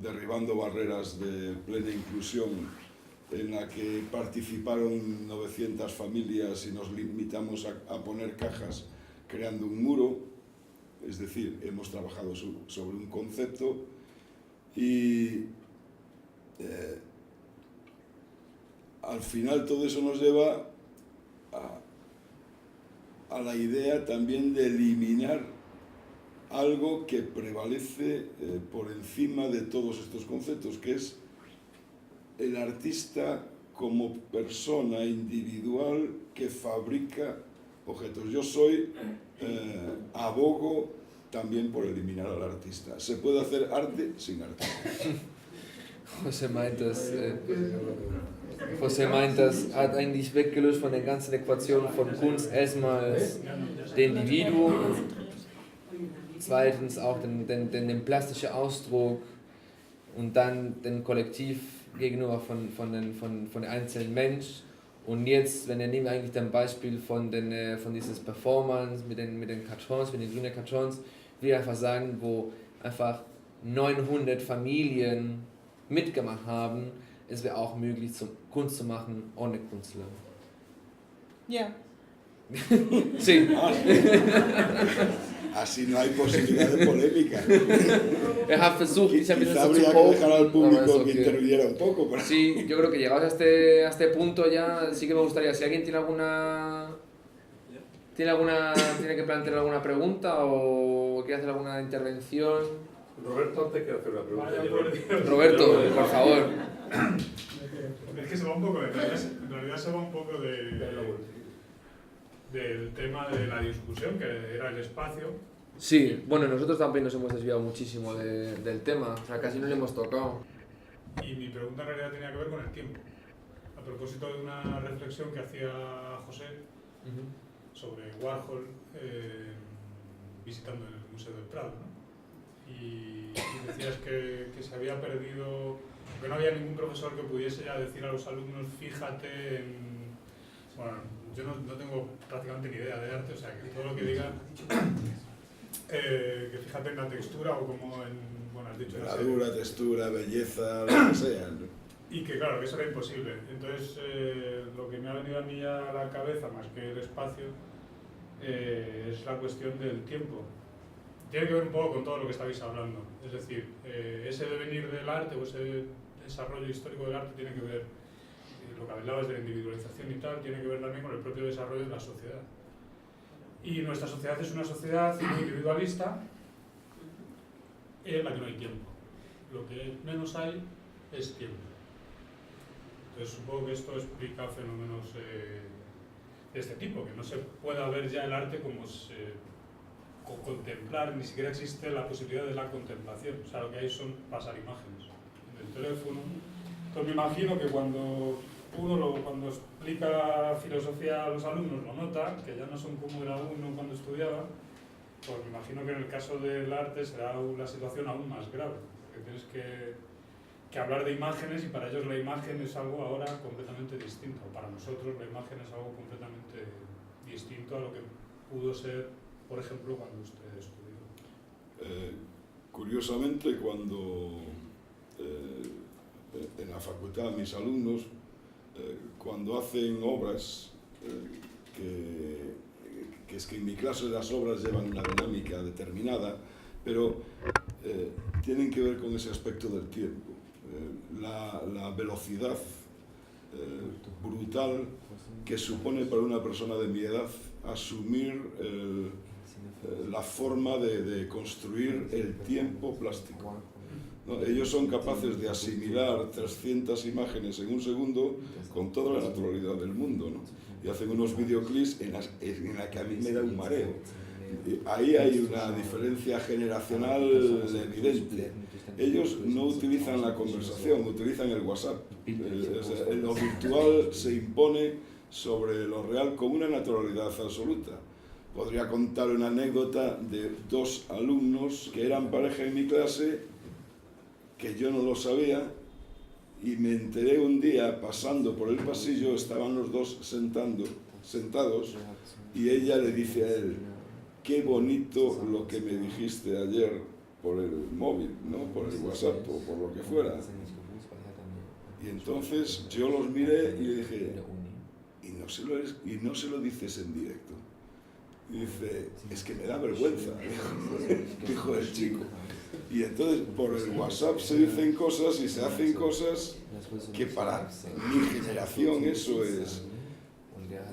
Derribando barreras de plena inclusión, en la que participaron 900 familias y nos limitamos a poner cajas creando un muro. Es decir, hemos trabajado sobre un concepto y al final todo eso nos lleva a la idea también de eliminar algo que prevalece por encima de todos estos conceptos, que es el artista como persona individual que fabrica objetos. Yo abogo también por eliminar al artista. Se puede hacer arte sin arte. José meint, das hat eigentlich weggelöst von der ganzen Äquation von Kunst erstmal das Individuum, zweitens auch den plastischen Ausdruck und dann den Kollektiv gegenüber von den einzelnen Mensch. Und jetzt, nehmen wir eigentlich das Beispiel von dieses Performance mit den Kartons, mit den grünen Kartons, will ich einfach sagen, wo einfach 900 Familien mitgemacht haben, es wäre auch möglich, Kunst zu machen ohne Künstler. Ja. Sí. Así no hay posibilidad de polémica. Quizá habría que dejar al público que interviniera un poco. Pero... Sí, yo creo que llegados a este punto ya sí que me gustaría, si alguien tiene que plantear alguna pregunta o quiere hacer alguna intervención. Roberto, antes quiero hacer una pregunta. Roberto, por favor. Es que se va un poco, en realidad se va un poco del tema de la discusión, que era el espacio. Sí, bueno, nosotros también nos hemos desviado muchísimo del tema, o sea, casi no le hemos tocado. Y mi pregunta en realidad tenía que ver con el tiempo. A propósito de una reflexión que hacía José sobre Warhol visitando el Museo del Prado, ¿no? Y decías que se había perdido, que no había ningún profesor que pudiese ya decir a los alumnos, fíjate en... Bueno, yo no tengo prácticamente ni idea de arte, o sea, que todo lo que diga, que fíjate en la textura o como en, bueno, has dicho... Gradura, textura, belleza, lo que sea, ¿no? Y que claro, que eso era imposible. Entonces, lo que me ha venido a mí a la cabeza, más que el espacio, es la cuestión del tiempo. Tiene que ver un poco con todo lo que estabais hablando. Es decir, ese devenir del arte o ese desarrollo histórico del arte tiene que ver, lo que hablabas de la individualización y tal, tiene que ver también con el propio desarrollo de la sociedad. Y nuestra sociedad es una sociedad muy individualista en la que no hay tiempo. Lo que menos hay es tiempo. Entonces supongo que esto explica fenómenos de este tipo, que no se pueda ver ya el arte como contemplar, ni siquiera existe la posibilidad de la contemplación. O sea, lo que hay son pasar imágenes en el teléfono. Entonces me imagino que cuando cuando explica filosofía a los alumnos lo nota, que ya no son como era uno cuando estudiaba, pues me imagino que en el caso del arte será la situación aún más grave, porque tienes que hablar de imágenes y para ellos la imagen es algo ahora completamente distinto. Para nosotros la imagen es algo completamente distinto a lo que pudo ser, por ejemplo, cuando usted estudió. Curiosamente, cuando en la facultad mis alumnos, cuando hacen obras, que es que en mi clase las obras llevan una dinámica determinada, pero tienen que ver con ese aspecto del tiempo. La velocidad brutal que supone para una persona de mi edad asumir la forma de construir el tiempo plástico, ¿no? Ellos son capaces de asimilar 300 imágenes en un segundo con toda la naturalidad del mundo, ¿no? Y hacen unos videoclips en la que a mí me da un mareo. Ahí hay una diferencia generacional evidente. Ellos no utilizan la conversación, utilizan el WhatsApp. Lo virtual se impone sobre lo real con una naturalidad absoluta. Podría contar una anécdota de dos alumnos que eran pareja en mi clase, que yo no lo sabía, y me enteré un día pasando por el pasillo, estaban los dos sentados, y ella le dice a él: qué bonito lo que me dijiste ayer por el móvil, ¿no? Por el WhatsApp o por lo que fuera. Y entonces yo los miré y le dije: y no se lo dices en directo. Y dice: es que me da vergüenza, dijo el chico. Y entonces por el WhatsApp se dicen cosas y se hacen cosas que para mi generación eso es.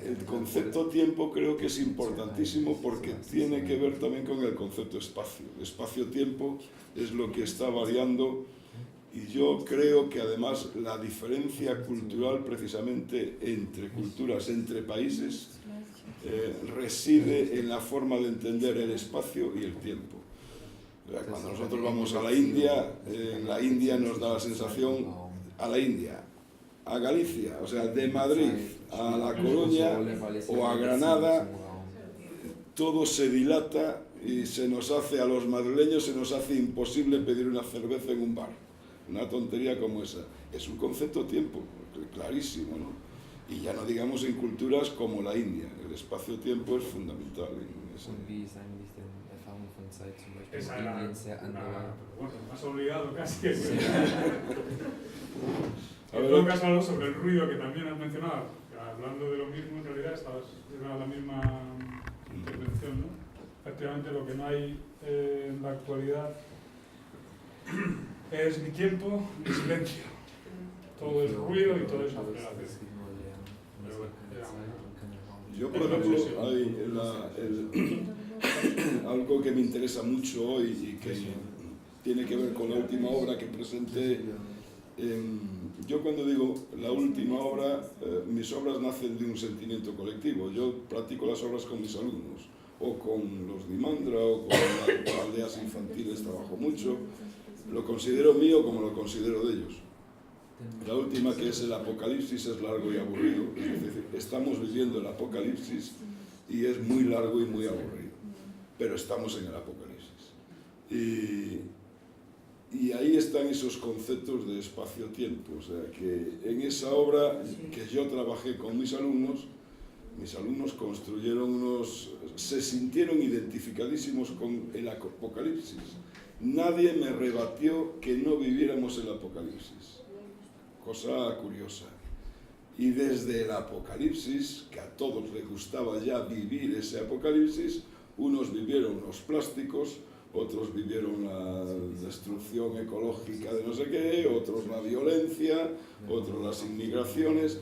El concepto tiempo creo que es importantísimo porque tiene que ver también con el concepto espacio. Espacio-tiempo es lo que está variando, y yo creo que además la diferencia cultural precisamente entre culturas, entre países, reside en la forma de entender el espacio y el tiempo. Cuando nosotros vamos a la India, en la India nos da la sensación, a la India, a Galicia, o sea, de Madrid a La Coruña o a Granada, todo se dilata y se nos hace, a los madrileños se nos hace imposible pedir una cerveza en un bar. Una tontería como esa. Es un concepto tiempo, clarísimo, ¿no? Y ya no digamos en culturas como la India. El espacio-tiempo es fundamental en ese. Esa era bueno, me has obligado casi. En todo caso, algo sobre el ruido que también has mencionado, hablando de lo mismo, en realidad era la misma intervención, ¿no? Efectivamente, lo que no hay en la actualidad es ni tiempo ni silencio. Todo es ruido y todo es aceleración. Pero bueno, yo, por ejemplo, hay algo que me interesa mucho hoy y que tiene que ver con la última obra que presenté. Yo cuando digo la última obra, mis obras nacen de un sentimiento colectivo. Yo practico las obras con mis alumnos, o con los Dimandra, o con las aldeas infantiles, trabajo mucho. Lo considero mío como lo considero de ellos. La última, que es el Apocalipsis, es largo y aburrido. Es decir, estamos viviendo el Apocalipsis y es muy largo y muy aburrido. Pero estamos en el Apocalipsis. Y ahí están esos conceptos de espacio-tiempo. O sea, que en esa obra que yo trabajé con mis alumnos construyeron se sintieron identificadísimos con el Apocalipsis. Nadie me rebatió que no viviéramos el Apocalipsis. Cosa curiosa. Y desde el Apocalipsis, que a todos les gustaba ya vivir ese Apocalipsis, unos vivieron los plásticos, otros vivieron la destrucción ecológica de no sé qué, otros la violencia, otros las inmigraciones,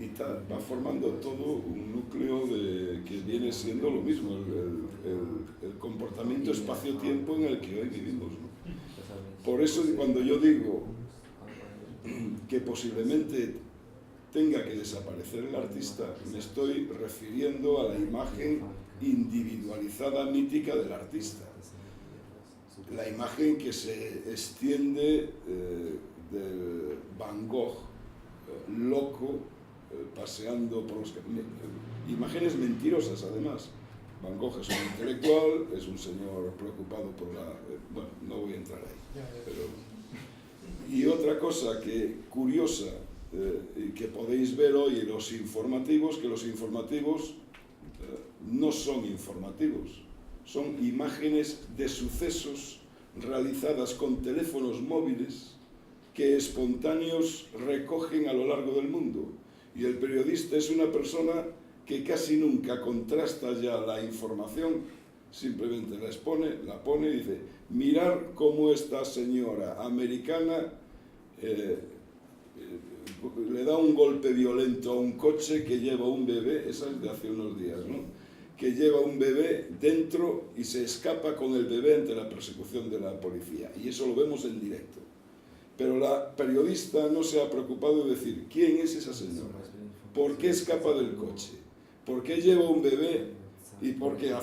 y tal, va formando todo un núcleo que viene siendo lo mismo, el comportamiento espacio-tiempo en el que hoy vivimos, ¿no? Por eso cuando yo digo que posiblemente tenga que desaparecer el artista, me estoy refiriendo a la imagen individualizada mítica del artista. La imagen que se extiende de Van Gogh, loco, paseando por los caminos. Imágenes mentirosas, además. Van Gogh es un intelectual, es un señor preocupado por la... bueno, no voy a entrar ahí. Pero... Y otra cosa curiosa, y que podéis ver hoy en los informativos, que los informativos no son informativos, son imágenes de sucesos realizadas con teléfonos móviles que espontáneos recogen a lo largo del mundo. Y el periodista es una persona que casi nunca contrasta ya la información, simplemente la pone y dice, mirar cómo esta señora americana le da un golpe violento a un coche que lleva un bebé, esa es de hace unos días, ¿no? Que lleva un bebé dentro y se escapa con el bebé ante la persecución de la policía. Y eso lo vemos en directo. Pero la periodista no se ha preocupado de decir, ¿quién es esa señora? ¿Por qué escapa del coche? ¿Por qué lleva un bebé? ¿Y por qué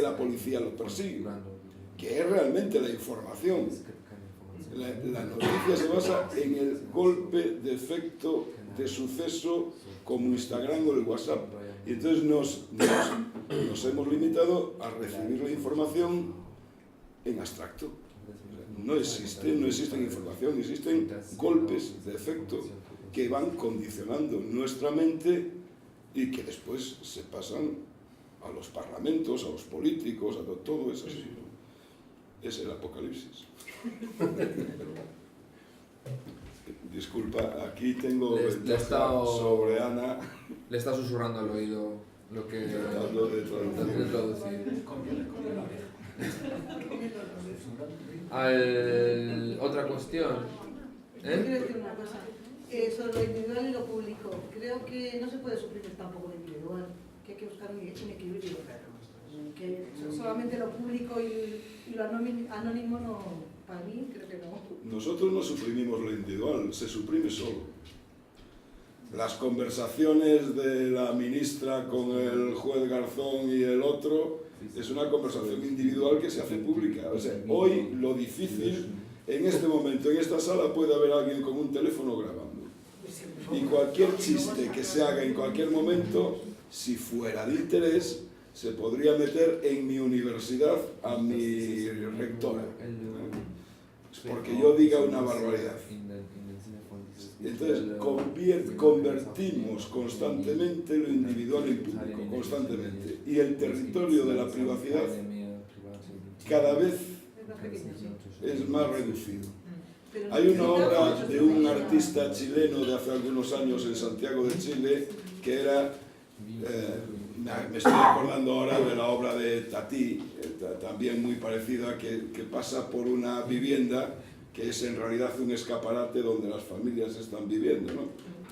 la policía lo persigue? Que es realmente la información. La noticia se basa en el golpe de efecto de suceso como Instagram o el WhatsApp. Y entonces nos hemos limitado a recibir la información en abstracto. No existen información, existen golpes de efecto que van condicionando nuestra mente y que después se pasan a los parlamentos, a los políticos, a todo eso. Es el apocalipsis. Disculpa, aquí tengo sobre Ana. Le está susurrando al oído lo que tratando de traducir. Otra cuestión. Quiero decir una cosa. Sobre lo individual y lo público. Creo que no se puede suprimir tampoco lo individual, que hay que buscar un equilibrio. Que solamente lo público y lo anónimo no, para mí creo que no. Nosotros no suprimimos lo individual, se suprime solo. Las conversaciones de la ministra con el juez Garzón y el otro es una conversación individual que se hace pública. O sea, hoy lo difícil, en este momento, en esta sala puede haber alguien con un teléfono grabando. Y cualquier chiste que se haga en cualquier momento, si fuera de interés, se podría meter en mi universidad a mi rectora, porque yo diga una barbaridad. Entonces convertimos constantemente lo individual en público, constantemente, y el territorio de la privacidad cada vez es más reducido. Hay una obra de un artista chileno de hace algunos años en Santiago de Chile que era... me estoy acordando ahora de la obra de Tati, también muy parecida, que pasa por una vivienda que es en realidad un escaparate donde las familias están viviendo, ¿no?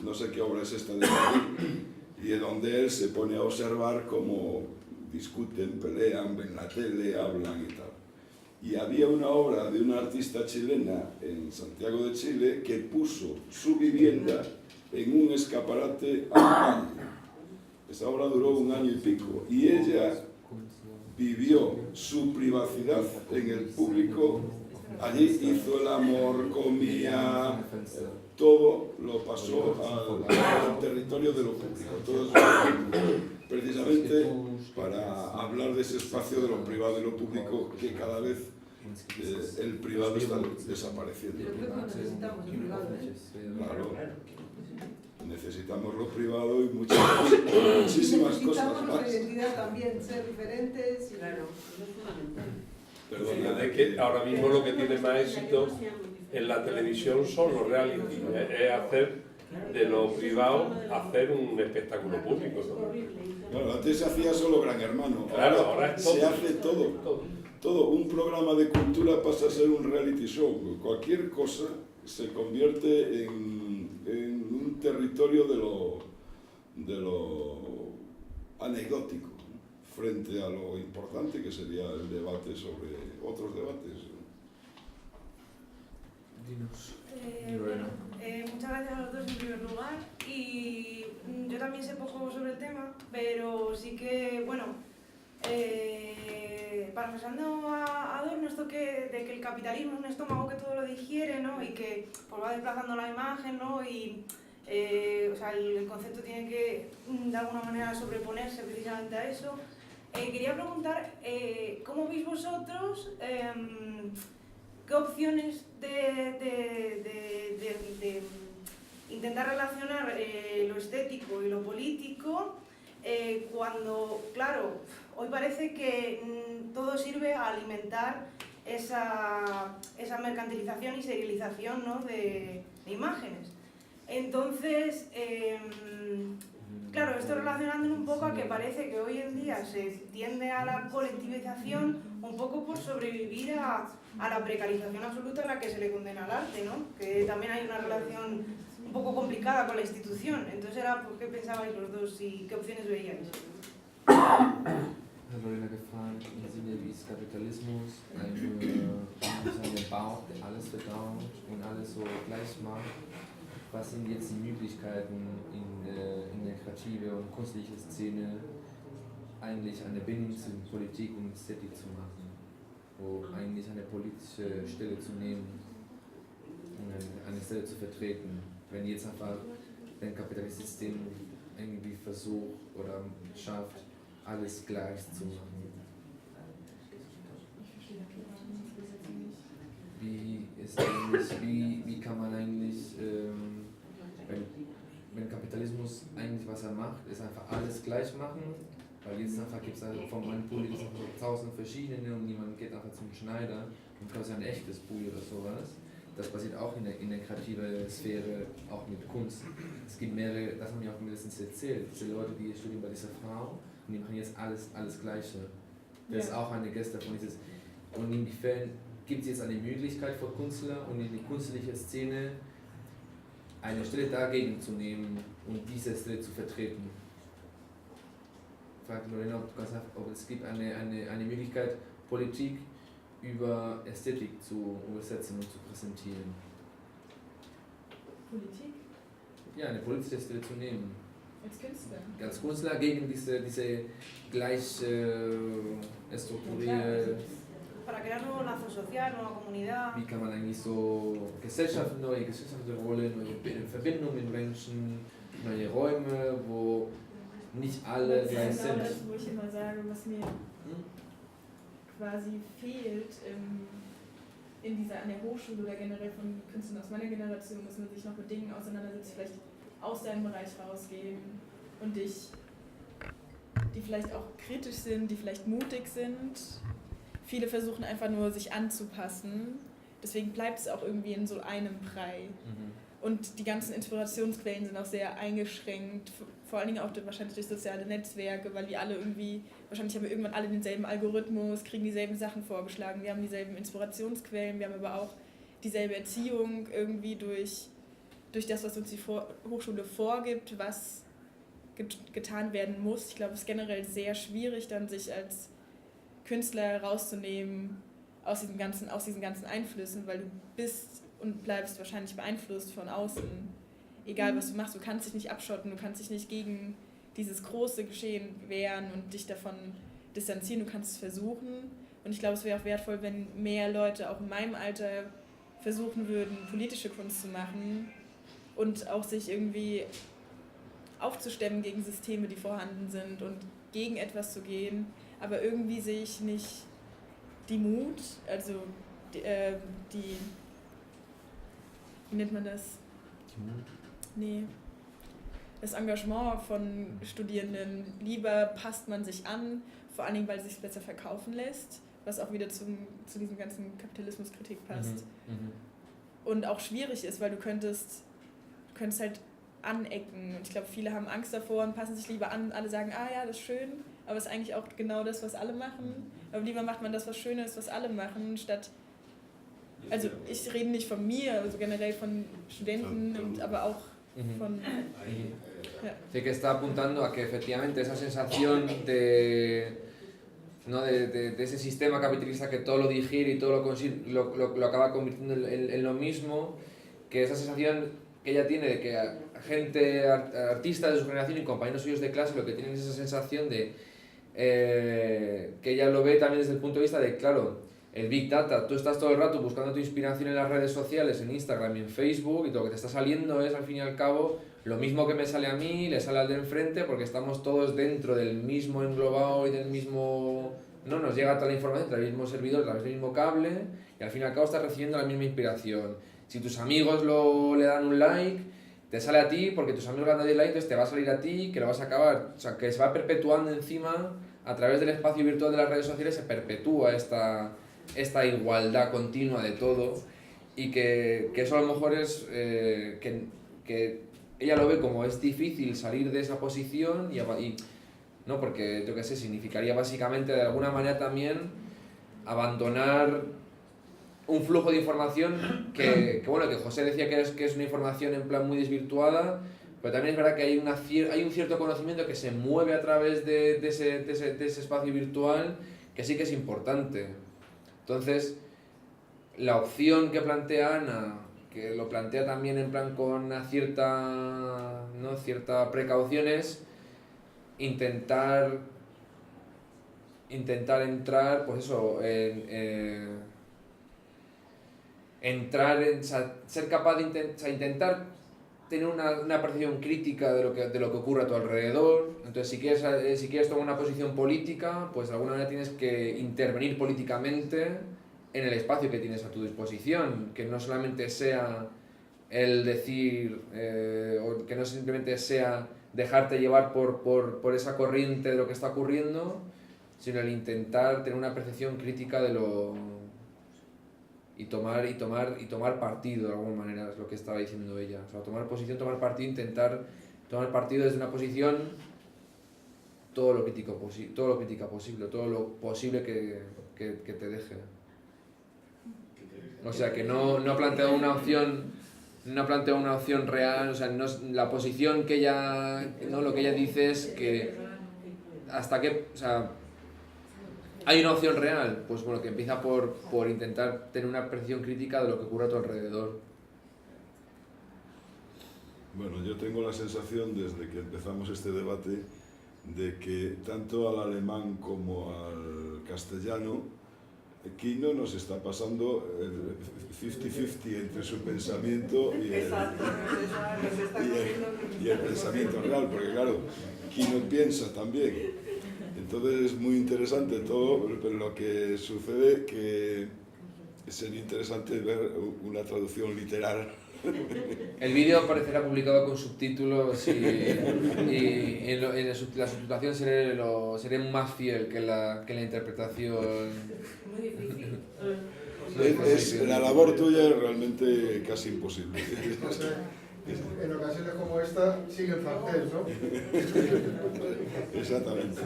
No sé qué obra es esta de Tati, y donde él se pone a observar cómo discuten, pelean, ven la tele, hablan y tal. Y había una obra de una artista chilena en Santiago de Chile que puso su vivienda en un escaparate a la calle. Esa obra duró 1 año y pico y ella vivió su privacidad en el público. Allí hizo el amor, comía, todo lo pasó al territorio de lo público. Todo eso, precisamente para hablar de ese espacio de lo privado y lo público, que cada vez el privado está desapareciendo. Pero creo que necesitamos el privado, Claro. Necesitamos lo privado y muchísimas cosas necesitamos más. nuestra identidad también, ser diferentes. Y... Claro, eso es fundamental. Perdona, es que ahora mismo lo que tiene más éxito en la televisión son los reality, es hacer de lo privado hacer un espectáculo público, ¿no? Claro, antes se hacía solo Gran Hermano, Claro, ahora es todo. se hace todo. todo un programa de cultura pasa a ser un reality show. Cualquier cosa se convierte en un territorio de lo anecdótico frente a lo importante que sería el debate sobre otros debates. Bueno, muchas gracias a los dos en primer lugar, y yo también sé poco sobre el tema, pero sí que, bueno, parafraseando a Adorno, esto de que el capitalismo es un estómago que todo lo digiere, ¿no? Y que pues, va desplazando la imagen, ¿no? Y o sea, el concepto tiene que de alguna manera sobreponerse precisamente a eso. Quería preguntar, ¿cómo veis vosotros qué opciones de intentar relacionar lo estético y lo político cuando, claro, hoy parece que todo sirve a alimentar esa mercantilización y serialización, ¿no? de imágenes? Entonces, claro, esto relacionándolo un poco a que parece que hoy en día se tiende a la colectivización un poco por sobrevivir a la precarización absoluta en la que se le condena al arte, ¿no? Que también hay una relación un poco complicada con la institución. Entonces era, ¿por qué pensabais los dos y qué opciones veíais? Lorena gefragt, im Sinne des Kapitalismus, eine Bau, der alles verdaut und alles so gleich macht. Was sind jetzt die Möglichkeiten in der kreativen und künstlichen Szene, eigentlich eine Bindung zu Politik und Ästhetik zu machen, wo eigentlich eine politische Stelle zu nehmen und eine Stelle zu vertreten, wenn jetzt einfach ein kapitalistisches System irgendwie versucht oder schafft, alles gleich zu machen. Wie kann man eigentlich, wenn Kapitalismus eigentlich was er macht, ist einfach alles gleich machen, weil jetzt einfach gibt es von meinem Pulli 1000 verschiedene und niemand geht einfach zum Schneider und kauft ein echtes Pulli oder sowas. Das passiert auch in der kreativen Sphäre, auch mit Kunst. Es gibt mehrere, das haben wir auch mindestens erzählt, diese Leute, die studieren bei dieser Frau und die machen jetzt alles Gleiche. Das ist auch eine Geste davon. Und inwiefern gibt es jetzt eine Möglichkeit für Künstler und in die künstliche Szene eine Stelle dagegen zu nehmen und diese Stelle zu vertreten? Fragt Lorena, ob es gibt eine Möglichkeit, Politik über Ästhetik zu übersetzen und zu präsentieren. Politik? Ja, eine politische Stelle zu nehmen. Als Künstler? Als Künstler gegen diese gleich strukturierte... Para crear nuevo lazo social, nueva comunidad. Wie kann man eigentlich so neue gesellschaftliche Rollen, neue Verbindungen mit Menschen, neue Räume, wo nicht alle gleich sind. Das ist genau das, wo ich immer sage, was mir quasi fehlt an der Hochschule oder generell von Künstlern aus meiner Generation, dass man sich noch mit Dingen auseinandersetzt, vielleicht aus deinem Bereich rausgehen und die vielleicht auch kritisch sind, die vielleicht mutig sind. Viele versuchen einfach nur, sich anzupassen. Deswegen bleibt es auch irgendwie in so einem Brei. Und die ganzen Inspirationsquellen sind auch sehr eingeschränkt. Vor allen Dingen auch wahrscheinlich durch soziale Netzwerke, weil wahrscheinlich haben wir irgendwann alle denselben Algorithmus, kriegen dieselben Sachen vorgeschlagen. Wir haben dieselben Inspirationsquellen, wir haben aber auch dieselbe Erziehung irgendwie durch das, was uns die Hochschule vorgibt, was getan werden muss. Ich glaube, es ist generell sehr schwierig, dann sich als Künstler rauszunehmen aus diesen ganzen Einflüssen, weil du bist und bleibst wahrscheinlich beeinflusst von außen. Egal was du machst, du kannst dich nicht abschotten, du kannst dich nicht gegen dieses große Geschehen wehren und dich davon distanzieren, du kannst es versuchen. Und ich glaube, es wäre auch wertvoll, wenn mehr Leute auch in meinem Alter versuchen würden, politische Kunst zu machen und auch sich irgendwie aufzustemmen gegen Systeme, die vorhanden sind und gegen etwas zu gehen. Aber irgendwie sehe ich nicht die Mut, also wie nennt man das? Die Mut? Nee. Das Engagement von Studierenden. Lieber passt man sich an, vor allen Dingen, weil es sich besser verkaufen lässt, was auch wieder zu diesem ganzen Kapitalismuskritik passt. Und auch schwierig ist, weil du könntest halt anecken. Und ich glaube, viele haben Angst davor und passen sich lieber an. Alle sagen, ja, das ist schön, aber es ist eigentlich auch genau das, was alle machen. Aber lieber macht man das, was Schönes, was alle machen, statt... Also ich rede nicht von mir, also generell von Studenten, aber auch von... Ja. Sé que está apuntando a que efectivamente esa sensación de ese sistema capitalista que todo lo digiere y todo lo acaba convirtiendo en lo mismo, que esa sensación que ella tiene de que gente, artistas de su generación y compañeros suyos de clase lo que tienen es esa sensación de que ella lo ve también desde el punto de vista de, claro, el Big Data, tú estás todo el rato buscando tu inspiración en las redes sociales, en Instagram y en Facebook, y todo lo que te está saliendo es al fin y al cabo lo mismo que me sale a mí, le sale al de enfrente, porque estamos todos dentro del mismo englobado y del mismo... No nos llega toda la información a través del mismo servidor, a través del mismo cable, y al fin y al cabo estás recibiendo la misma inspiración. Si tus amigos le dan un like, te sale a ti, porque tus amigos le dan like, entonces te va a salir a ti, que lo vas a acabar. O sea, que se va perpetuando encima, a través del espacio virtual de las redes sociales, se perpetúa esta igualdad continua de todo, y que eso a lo mejor es que ella lo ve como es difícil salir de esa posición y no, porque yo qué sé, significaría básicamente de alguna manera también abandonar un flujo de información que bueno, que José decía que es una información en plan muy desvirtuada, pero también es verdad que hay un cierto conocimiento que se mueve a través de ese espacio virtual, que sí que es importante. Entonces, la opción que plantea Ana, que lo plantea también en plan con una cierta precaución, es intentar entrar, pues eso, ser capaz de intentar tener una percepción crítica de lo que ocurre a tu alrededor. Entonces, si quieres tomar una posición política, pues de alguna manera tienes que intervenir políticamente en el espacio que tienes a tu disposición, que no solamente sea el decir, o que no simplemente sea dejarte llevar por esa corriente de lo que está ocurriendo, sino el intentar tener una percepción crítica de lo... y tomar partido de alguna manera, es lo que estaba diciendo ella. O sea, tomar posición, tomar partido, intentar tomar partido desde una posición todo lo crítica posible, todo lo posible que te deje. O sea, que no plantea una opción real, o sea, no es, la posición que ella, no, lo que ella dice es que hasta que, o sea, hay una opción real, pues bueno, que empieza por intentar tener una percepción crítica de lo que ocurre a tu alrededor. Bueno, yo tengo la sensación desde que empezamos este debate de que tanto al alemán como al castellano Quino nos está pasando el 50-50 entre su pensamiento y el pensamiento real, porque claro, Quino piensa también. Entonces es muy interesante todo, pero lo que sucede que sería interesante ver una traducción literal. El vídeo aparecerá publicado con subtítulos y la subtitulación seré más fiel que la interpretación. Muy difícil. La labor tuya es realmente casi imposible. En ocasiones como esta sigue el francés, ¿no? Exactamente.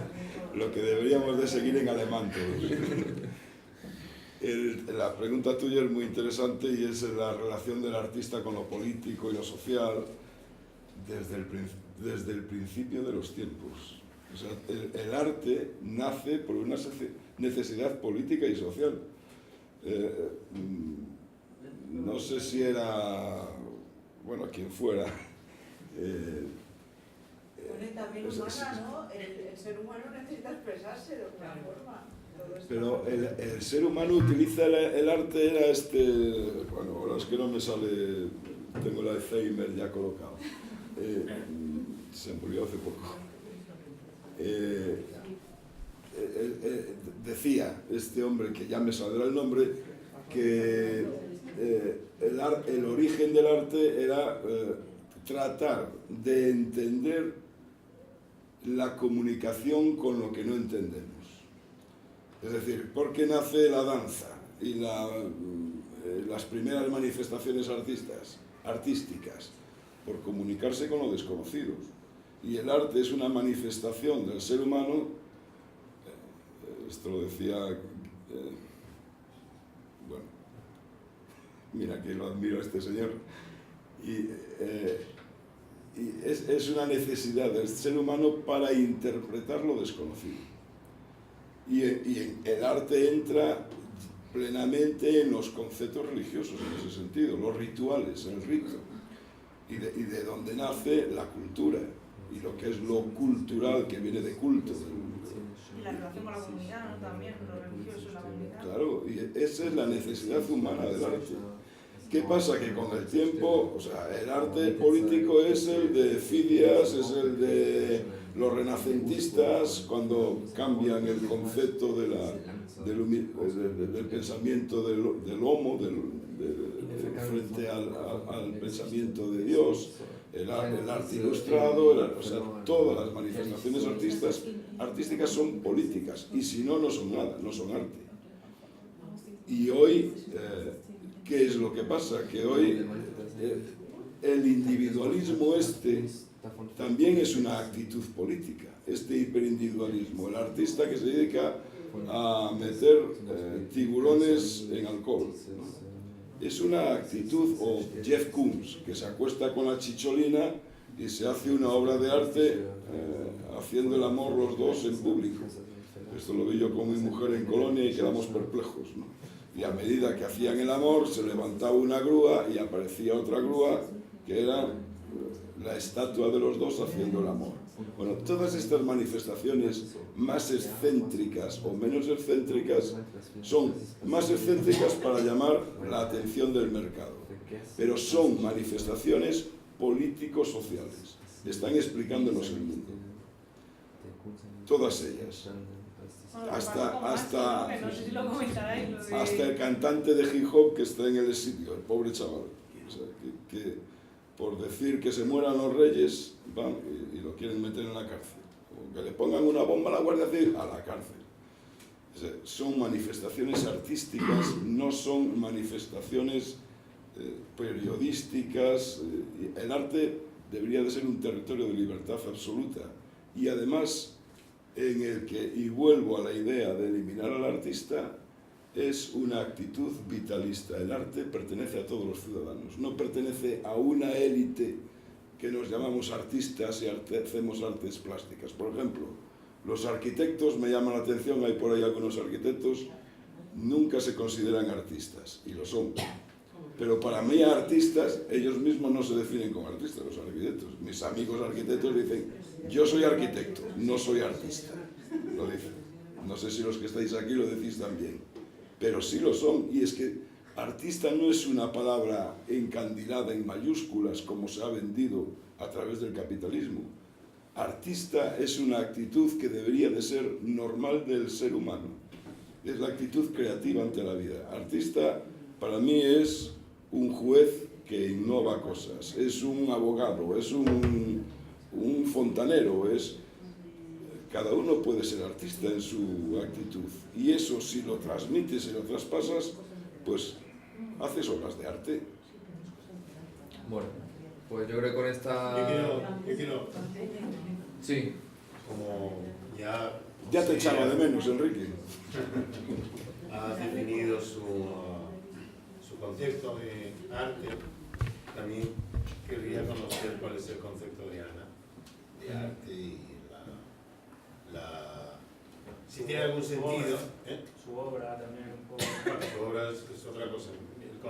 Lo que deberíamos de seguir en alemán todos. La pregunta tuya es muy interesante y es la relación del artista con lo político y lo social desde el principio de los tiempos. O sea, el arte nace por una necesidad política y social. No sé si era, bueno, quien fuera. También humana, ¿no? El ser humano necesita expresarse de alguna forma. Pero el ser humano utiliza el arte, era bueno, ahora es que no me sale, tengo el Alzheimer ya colocado, se murió hace poco. Decía este hombre, que ya me saldrá el nombre, que el origen del arte era tratar de entender la comunicación con lo que no entendemos. Es decir, ¿por qué nace la danza y las primeras manifestaciones artísticas? Por comunicarse con lo desconocido. Y el arte es una manifestación del ser humano, esto lo decía, bueno, mira que lo admiro a este señor, y es una necesidad del ser humano para interpretar lo desconocido. Y el arte entra plenamente en los conceptos religiosos en ese sentido, los rituales, el rito, y de donde nace la cultura, y lo que es lo cultural que viene de culto. Y la relación con la comunidad, ¿no? También, lo religioso y la comunidad. Claro, y esa es la necesidad humana del arte. ¿Qué pasa? Que con el tiempo, o sea, el arte político es el de Fidias, es el de los renacentistas, cuando cambian el concepto del pensamiento del homo, frente al pensamiento de Dios, el arte ilustrado, o sea, todas las manifestaciones artísticas son políticas, y si no, no son nada, no son arte. Y hoy, ¿qué es lo que pasa? Que hoy el individualismo también es una actitud política, este hiperindividualismo, el artista que se dedica a meter tiburones en alcohol, ¿no? Es una actitud, o Jeff Koons, que se acuesta con la chicholina y se hace una obra de arte haciendo el amor los dos en público. Esto lo vi yo con mi mujer en Colonia y quedamos perplejos, ¿no? Y a medida que hacían el amor, se levantaba una grúa y aparecía otra grúa que era la estatua de los dos haciendo el amor. Bueno, todas estas manifestaciones más excéntricas o menos excéntricas son más excéntricas para llamar la atención del mercado, pero son manifestaciones político-sociales. Están explicándonos el mundo. Todas ellas. Hasta el cantante de hip hop que está en el exilio, el pobre chaval. O sea, que por decir que se mueran los reyes, van y lo quieren meter en la cárcel. O que le pongan una bomba a la Guardia Civil, a la cárcel. O sea, son manifestaciones artísticas, no son manifestaciones periodísticas. El arte debería de ser un territorio de libertad absoluta. Y además, en el que, y vuelvo a la idea de eliminar al artista, es una actitud vitalista. El arte pertenece a todos los ciudadanos, no pertenece a una élite que nos llamamos artistas y hacemos artes plásticas. Por ejemplo, los arquitectos, me llaman la atención, hay por ahí algunos arquitectos, nunca se consideran artistas, y lo son. Pero para mí artistas, ellos mismos no se definen como artistas, los arquitectos. Mis amigos arquitectos dicen, yo soy arquitecto, no soy artista. Lo dicen. No sé si los que estáis aquí lo decís también. Pero sí lo son, y es que artista no es una palabra encandilada en mayúsculas como se ha vendido a través del capitalismo. Artista es una actitud que debería de ser normal del ser humano. Es la actitud creativa ante la vida. Artista para mí es un juez que innova cosas, es un abogado, es un fontanero, cada uno puede ser artista en su actitud, y eso, si lo transmites y lo traspasas, pues haces obras de arte. Bueno, pues yo creo que con esta... Yo quiero Sí. Como ya te echaba de menos, Enrique. Ha definido su concepto de arte, también querría conocer cuál es el concepto de Ana, de arte y si tiene algún sentido. Su obra también un poco. Bueno, su obra es otra cosa. Su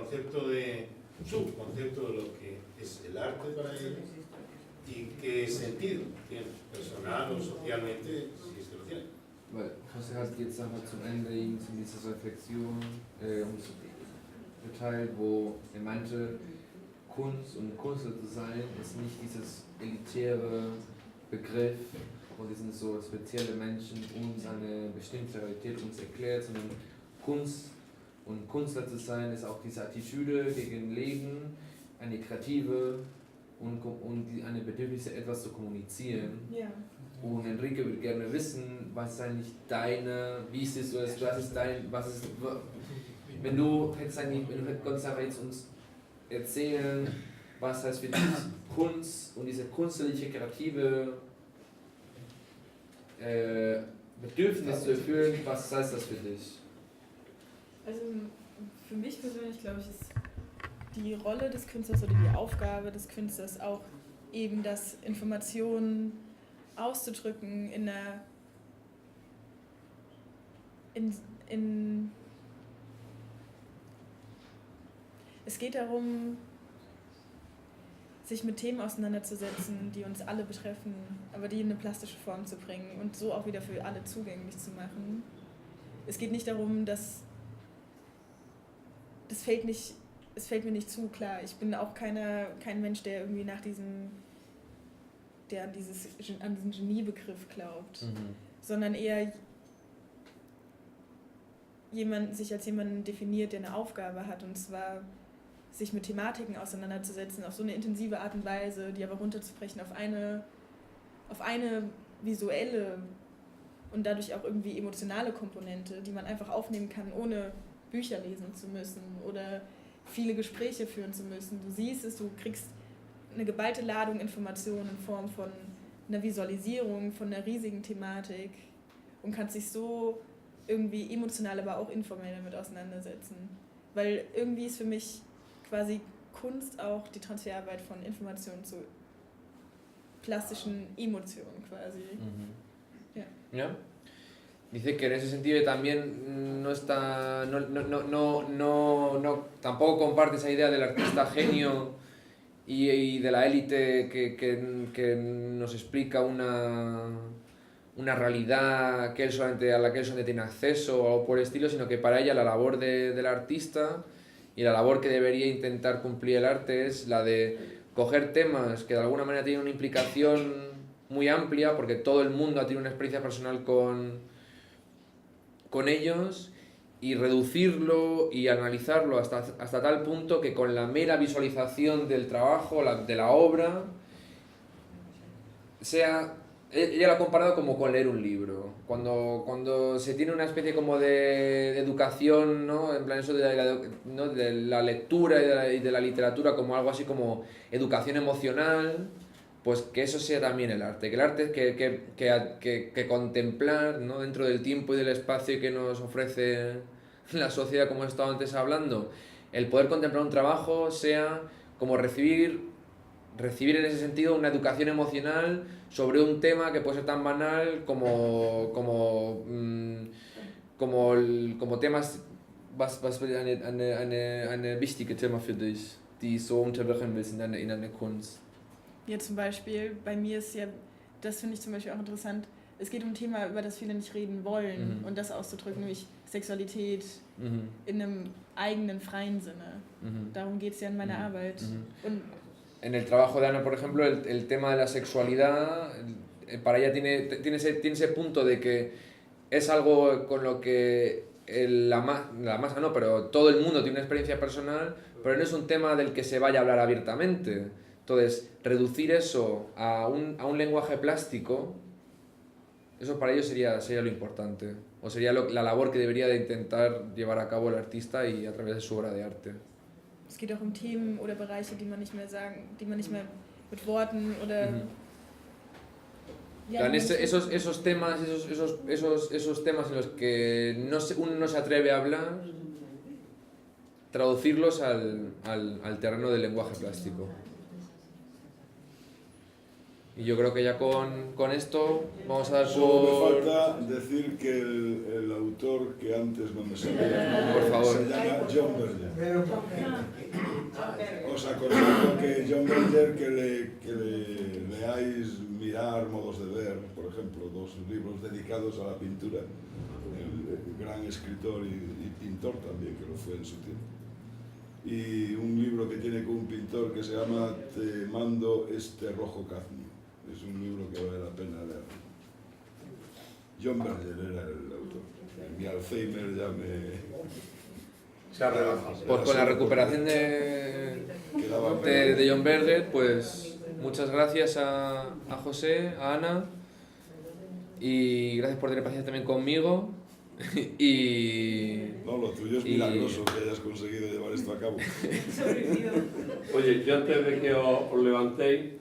concepto de lo que es el arte para ella y qué sentido tiene, personal o socialmente, si es que lo tiene. Weil José hat jetzt einfach zum Ende zu dieser Reflexion geteilt, wo er meinte, Kunst und Künstler zu sein ist nicht dieses elitäre Begriff, wo sind so spezielle Menschen uns eine bestimmte Realität uns erklärt, sondern Kunst und Künstler zu sein ist auch diese Attitüde gegen Leben, eine kreative und eine Bedürfnis, etwas zu kommunizieren. Ja. Und Enrique würde gerne wissen, was ist eigentlich wie siehst du das, wenn du konntest einfach jetzt uns erzählen, was heißt für dich Kunst und diese künstliche, kreative Bedürfnis zu erfüllen, was heißt das für dich? Also für mich persönlich glaube ich, ist die Rolle des Künstlers oder die Aufgabe des Künstlers auch eben das Informationen auszudrücken in einer es geht darum, sich mit Themen auseinanderzusetzen, die uns alle betreffen, aber die in eine plastische Form zu bringen und so auch wieder für alle zugänglich zu machen. Es geht nicht darum, dass es fällt mir nicht zu, klar. Ich bin auch kein Mensch, der irgendwie an diesen Geniebegriff glaubt, sondern eher sich als jemanden definiert, der eine Aufgabe hat, und zwar sich mit Thematiken auseinanderzusetzen auf so eine intensive Art und Weise, die aber runterzubrechen auf eine visuelle und dadurch auch irgendwie emotionale Komponente, die man einfach aufnehmen kann, ohne Bücher lesen zu müssen oder viele Gespräche führen zu müssen. Du siehst es, du kriegst eine geballte Ladung Informationen in Form von einer Visualisierung, von einer riesigen Thematik und kannst dich so irgendwie emotional, aber auch informell damit auseinandersetzen. Weil irgendwie ist für mich quasi Kunst auch die Transferarbeit von Informationen zu plastischen Emotionen quasi. ¿Ya? Dice que en ese sentido también tampoco comparte esa idea del artista genio y de la élite que nos explica una realidad a la que él solamente tiene acceso o algo por el estilo, sino que para ella la labor del artista y la labor que debería intentar cumplir el arte es la de coger temas que de alguna manera tienen una implicación muy amplia, porque todo el mundo ha tenido una experiencia personal con ellos, y reducirlo y analizarlo hasta tal punto que con la mera visualización del trabajo, de la obra, ella lo ha comparado como con leer un libro. Cuando se tiene una especie como de educación, ¿no? En plan eso de la lectura y de la literatura como algo así como educación emocional, pues que eso sea también el arte. Que el arte es que contemplar, ¿no? Dentro del tiempo y del espacio que nos ofrece la sociedad, como he estado antes hablando, el poder contemplar un trabajo sea como recibir en ese sentido una educación emocional sobre un tema que puede ser tan banal como temas was eine wichtige Thema für dich, die so unterbrechen willst in eine Kunst. Ja, zum Beispiel, bei mir ist ja, das finde ich zum Beispiel auch interessant, es geht um ein Thema, über das viele nicht reden wollen, und das auszudrücken, nämlich Sexualität in einem eigenen, freien Sinne. Darum geht es ja in meiner Arbeit. Und en el trabajo de Ana, por ejemplo, el tema de la sexualidad, para ella tiene ese punto de que es algo con lo que la masa no, pero todo el mundo tiene una experiencia personal, pero no es un tema del que se vaya a hablar abiertamente. Entonces, reducir eso a un lenguaje plástico, eso para ellos sería lo importante, o sería la labor que debería de intentar llevar a cabo el artista y a través de su obra de arte. Es geht auch um Themen oder Bereiche, die man nicht mehr mit Worten oder... Ja, esos temas en los que uno no se atreve a hablar, traducirlos al terreno del lenguaje plástico. Y yo creo que ya con esto vamos a dar Solo me falta decir que el autor que antes no me sabía, por favor, se llama John Berger. Os aconsejo que John Berger que le leáis Mirar, modos de ver, por ejemplo, 2 libros dedicados a la pintura. El gran escritor y pintor también, que lo fue en su tiempo. Y un libro que tiene con un pintor que se llama Te mando este rojo cadmio. Es un libro que vale la pena leer. John Berger era el autor. Mi Alzheimer ya se ha relajado. Pues con la recuperación de John Berger, pues muchas gracias a José, a Ana, y gracias por tener paciencia también conmigo. No, lo tuyo es milagroso que hayas conseguido llevar esto a cabo. Oye, yo antes de que os levantéis,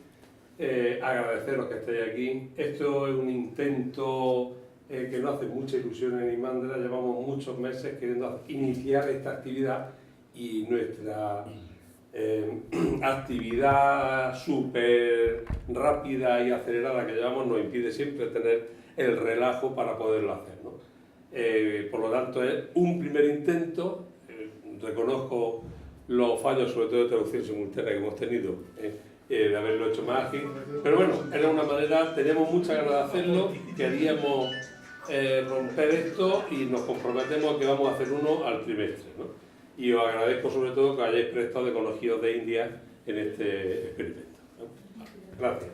agradeceros que estéis aquí. Esto es un intento que nos hace mucha ilusión en Imandra. Llevamos muchos meses queriendo iniciar esta actividad y nuestra actividad súper rápida y acelerada que llevamos nos impide siempre tener el relajo para poderlo hacer, ¿no? Por lo tanto, es un primer intento. Reconozco los fallos, sobre todo de traducción simultánea que hemos tenido, de haberlo hecho más ágil, pero bueno, era una manera, teníamos muchas ganas de hacerlo, queríamos romper esto y nos comprometemos a que vamos a hacer uno al trimestre, ¿no? Y os agradezco sobre todo que hayáis prestado de conocidos de India en este experimento, ¿no? Gracias.